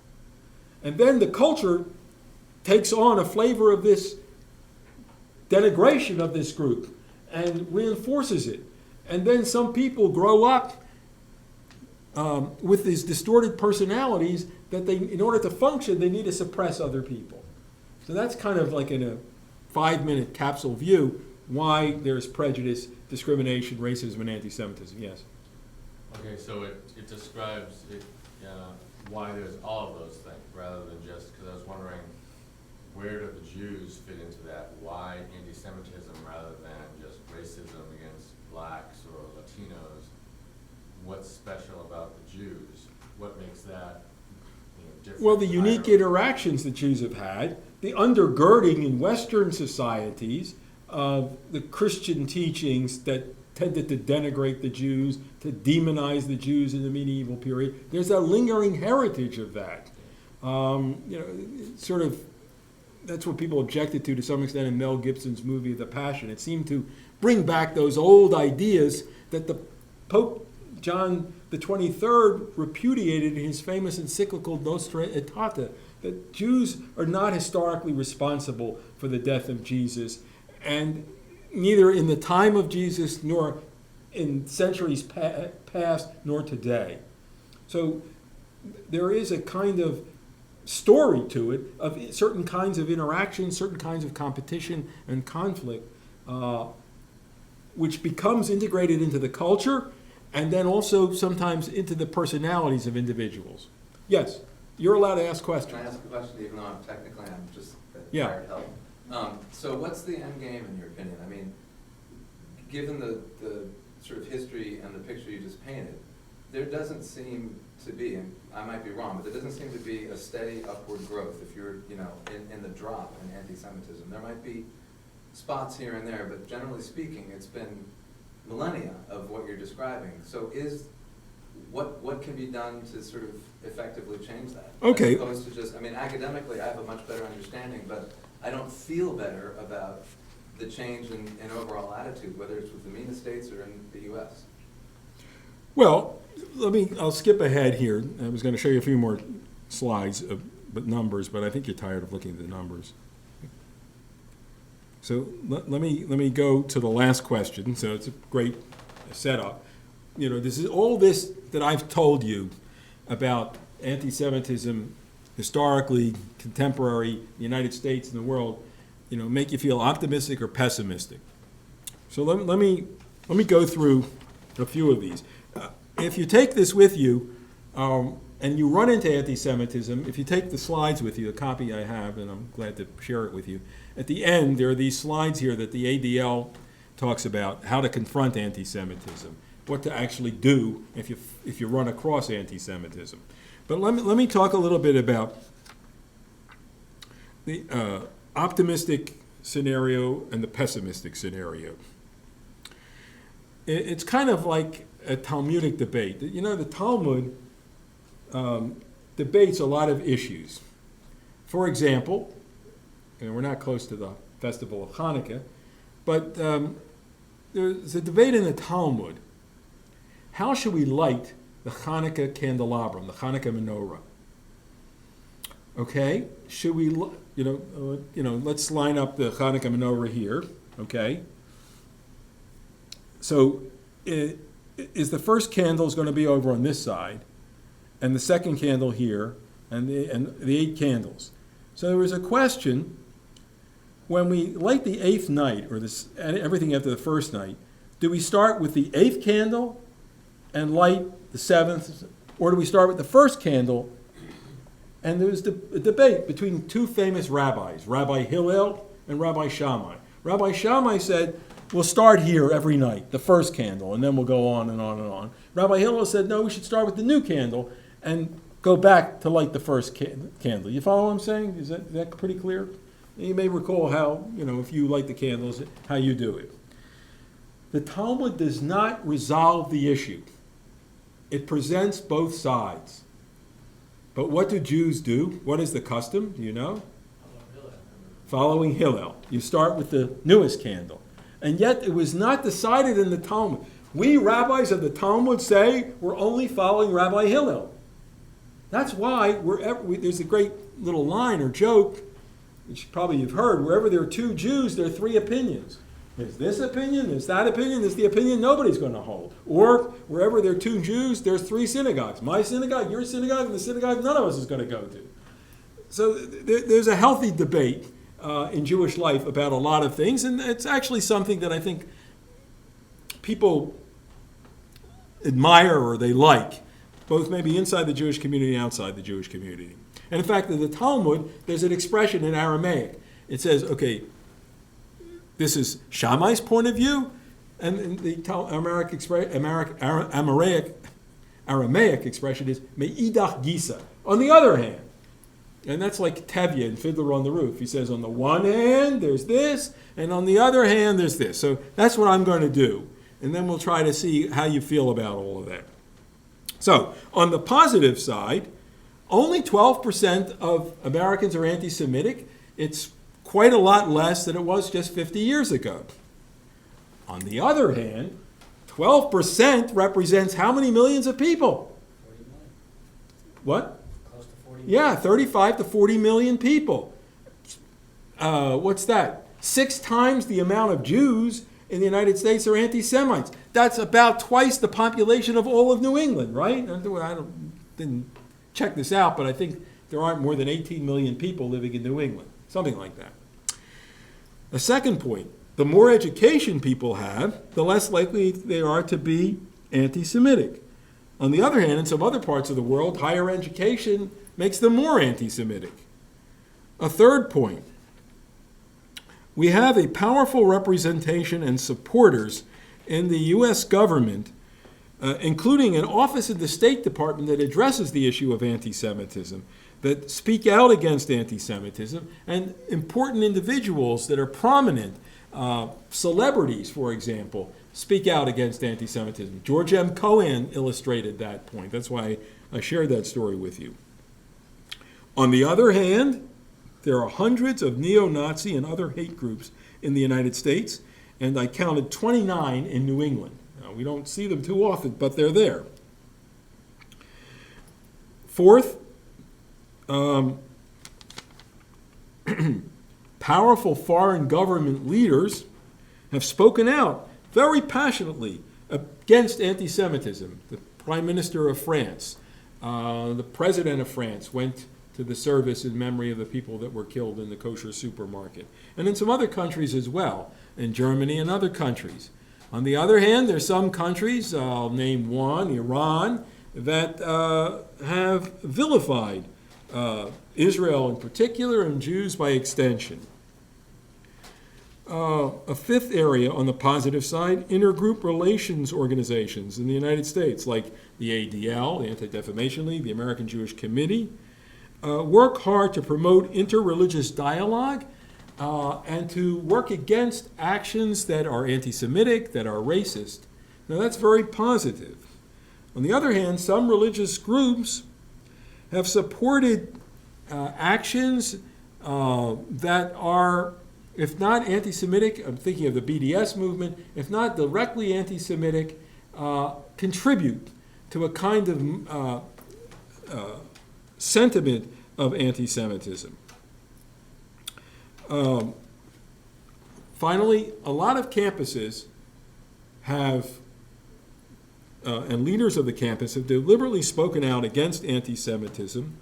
And then the culture takes on a flavor of this denigration of this group and reinforces it. And then some people grow up with these distorted personalities that in order to function, they need to suppress other people. So that's kind of like in a 5-minute capsule view why there's prejudice, discrimination, racism, and anti-Semitism. Yes? Okay, so it describes why there's all of those things, rather than just, because I was wondering, where do the Jews fit into that? Why anti-Semitism rather than just racism against blacks or Latinos? What's special about the Jews? What makes that different? Well, the unique interactions that Jews have had, the undergirding in Western societies of the Christian teachings that tended to denigrate the Jews, to demonize the Jews in the medieval period. There's a lingering heritage of that. Sort of, that's what people objected to some extent in Mel Gibson's movie The Passion. It seemed to bring back those old ideas that the Pope John the 23rd repudiated in his famous encyclical Nostra Aetate, that Jews are not historically responsible for the death of Jesus, and neither in the time of Jesus nor in centuries past nor today. So there is a kind of story to it of certain kinds of interaction, certain kinds of competition and conflict, which becomes integrated into the culture and then also sometimes into the personalities of individuals. Yes, you're allowed to ask questions. Can I ask a question, even though I'm just Yeah. hired help? So what's the end game in your opinion? I mean, given the sort of history and the picture you just painted, there doesn't seem to be, and I might be wrong, but there doesn't seem to be a steady upward growth if you're, in the drop in anti-Semitism. There might be spots here and there, but generally speaking, it's been millennia of what you're describing. So what can be done to sort of effectively change that? Okay. As opposed to just, academically, I have a much better understanding, but I don't feel better about the change in overall attitude, whether it's with the MENA states or in the U.S. Well, I'll skip ahead here. I was going to show you a few more slides, but numbers, but I think you're tired of looking at the numbers. So let me go to the last question. So it's a great setup. This is all this that I've told you about anti-Semitism, historically, contemporary, the United States and the world, make you feel optimistic or pessimistic. So let me go through a few of these. If you take this with you, and you run into anti-Semitism, if you take the slides with you, the copy I have, and I'm glad to share it with you, at the end there are these slides here that the ADL talks about how to confront anti-Semitism, what to actually do if you run across anti-Semitism. But let me talk a little bit about the optimistic scenario and the pessimistic scenario. It's kind of like a Talmudic debate. The Talmud debates a lot of issues. For example, we're not close to the festival of Hanukkah, but there's a debate in the Talmud. How should we light the Hanukkah candelabrum, the Hanukkah menorah? Okay, should we, let's line up the Hanukkah menorah here. Okay, so is the first candle is going to be over on this side, and the second candle here, and the 8 candles. So there was a question, when we light the 8th night, or everything after the first night, do we start with the 8th candle and light the 7th, or do we start with the first candle? And there was a debate between 2 famous rabbis, Rabbi Hillel and Rabbi Shammai. Rabbi Shammai said, we'll start here every night, the first candle, and then we'll go on and on and on. Rabbi Hillel said, no, we should start with the new candle and go back to light the first candle. You follow what I'm saying? Is that pretty clear? You may recall how, if you light the candles, how you do it. The Talmud does not resolve the issue. It presents both sides. But what do Jews do? What is the custom? Do you know? Following Hillel. You start with the newest candle. And yet it was not decided in the Talmud. We rabbis of the Talmud say we're only following Rabbi Hillel. That's why there's a great little line or joke, which probably you've heard, wherever there are 2 Jews, there are 3 opinions. There's this opinion, there's that opinion, there's the opinion nobody's going to hold. Or wherever there are 2 Jews, there's 3 synagogues. My synagogue, your synagogue, and the synagogue none of us is going to go to. So there's a healthy debate in Jewish life about a lot of things, and it's actually something that I think people admire or they like, both maybe inside the Jewish community and outside the Jewish community. And in fact, in the Talmud, there's an expression in Aramaic. It says, okay, this is Shammai's point of view, and the Aramaic expression is me'idach gisa, on the other hand. And that's like Tevye in Fiddler on the Roof. He says, on the one hand, there's this, and on the other hand, there's this. So that's what I'm going to do. And then we'll try to see how you feel about all of that. So, on the positive side, only 12% of Americans are anti-Semitic. It's quite a lot less than it was just 50 years ago. On the other hand, 12% represents how many millions of people? 40 million. What? Close to 40 million. Yeah, 35 to 40 million people. What's that? 6 times the amount of Jews in the United States are anti-Semites. That's about twice the population of all of New England, right? I didn't check this out, but I think there aren't more than 18 million people living in New England, something like that. A second point, the more education people have, the less likely they are to be anti-Semitic. On the other hand, in some other parts of the world, higher education makes them more anti-Semitic. A third point, we have a powerful representation and supporters in the U.S. government, including an office in the State Department that addresses the issue of anti-Semitism, that speak out against anti-Semitism, and important individuals that are prominent, celebrities, for example, speak out against anti-Semitism. George M. Cohan illustrated that point. That's why I shared that story with you. On the other hand, there are hundreds of neo-Nazi and other hate groups in the United States, and I counted 29 in New England. We don't see them too often, but they're there. Fourth, powerful foreign government leaders have spoken out very passionately against anti-Semitism. The Prime Minister of France, the President of France went to the service in memory of the people that were killed in the kosher supermarket. And in some other countries as well, in Germany and other countries. On the other hand, there's some countries, I'll name one, Iran, that have vilified Israel in particular and Jews by extension. A fifth area on the positive side, intergroup relations organizations in the United States, like the ADL, the Anti-Defamation League, the American Jewish Committee, work hard to promote interreligious dialogue and to work against actions that are anti-Semitic, that are racist. Now that's very positive. On the other hand, some religious groups have supported actions that are, if not anti-Semitic, I'm thinking of the BDS movement, if not directly anti-Semitic, contribute to a kind of sentiment of anti-Semitism. Finally, a lot of campuses have, and leaders of the campus have deliberately spoken out against anti-Semitism,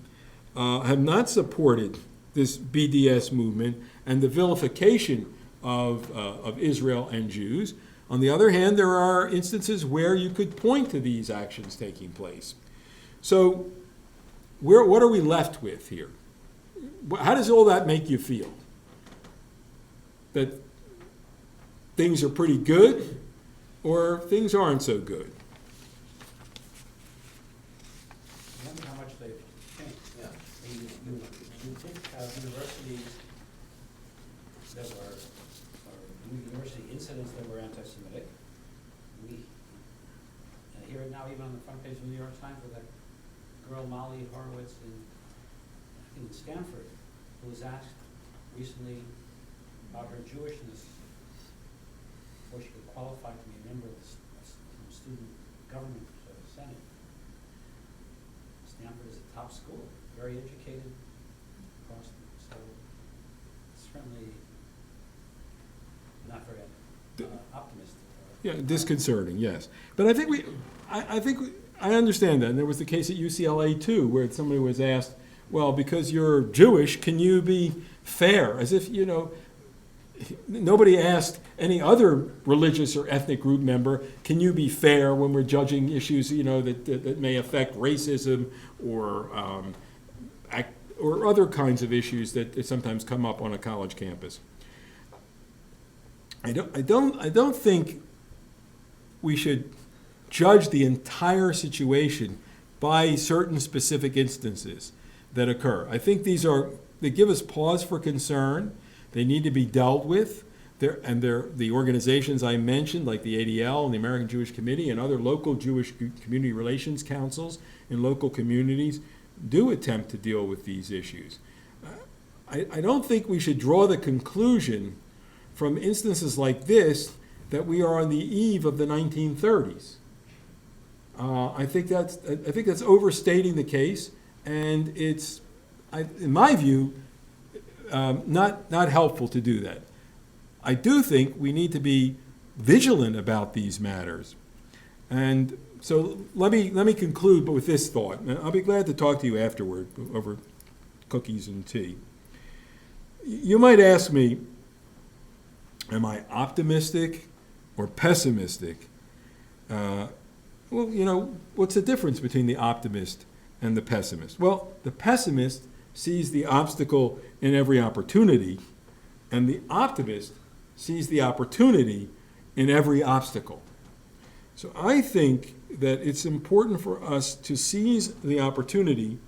have not supported this BDS movement and the vilification of Israel and Jews. On the other hand, there are instances where you could point to these actions taking place. So what are we left with here? How does all that make you feel? That things are pretty good or things aren't so good? Remember how much they've changed. Yeah. You think universities that were, or university incidents that were anti-Semitic, I hear it now even on the front page of the New York Times with that girl Molly Horowitz in Stanford, who was asked recently about her Jewishness before she could qualify to be a member of the student government senate. Stanford is a top school, very educated across, so certainly not very optimistic. Yeah, disconcerting, yes. But I think I understand that. And there was the case at UCLA too, where somebody was asked, well, because you're Jewish, can you be fair? As if, nobody asked any other religious or ethnic group member, can you be fair when we're judging issues, that may affect racism or other kinds of issues that sometimes come up on a college campus. I don't think we should judge the entire situation by certain specific instances that occur. I think they give us pause for concern. They need to be dealt with. The organizations I mentioned, like the ADL and the American Jewish Committee and other local Jewish community relations councils in local communities, do attempt to deal with these issues. I don't think we should draw the conclusion from instances like this that we are on the eve of the 1930s. I think that's overstating the case, and it's, in my view, not helpful to do that. I do think we need to be vigilant about these matters. And so let me conclude with this thought. And I'll be glad to talk to you afterward over cookies and tea. You might ask me, am I optimistic or pessimistic? What's the difference between the optimist and the pessimist? Well, the pessimist sees the obstacle in every opportunity, and the optimist sees the opportunity in every obstacle. So I think that it's important for us to seize the opportunity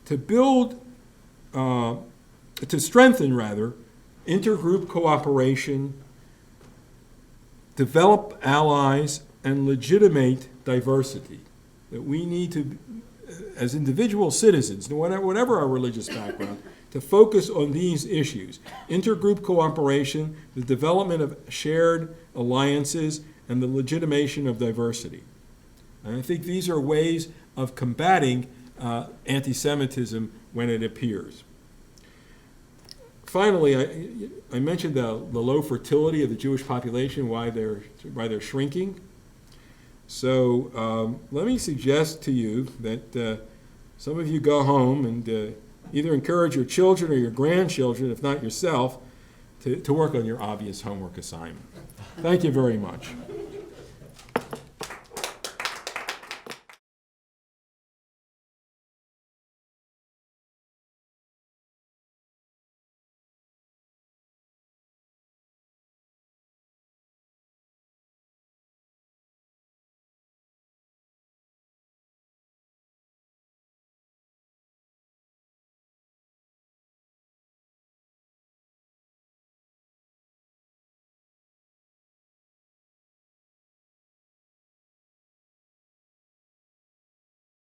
to build, to strengthen rather, intergroup cooperation, develop allies, and legitimate diversity. That we need to, as individual citizens, whatever our religious background, to focus on these issues: intergroup cooperation, the development of shared alliances, and the legitimation of diversity. And I think these are ways of combating anti-Semitism when it appears. Finally, I mentioned the low fertility of the Jewish population, why they're shrinking. So let me suggest to you that some of you go home and either encourage your children or your grandchildren, if not yourself, to work on your obvious homework assignment. Thank you very much.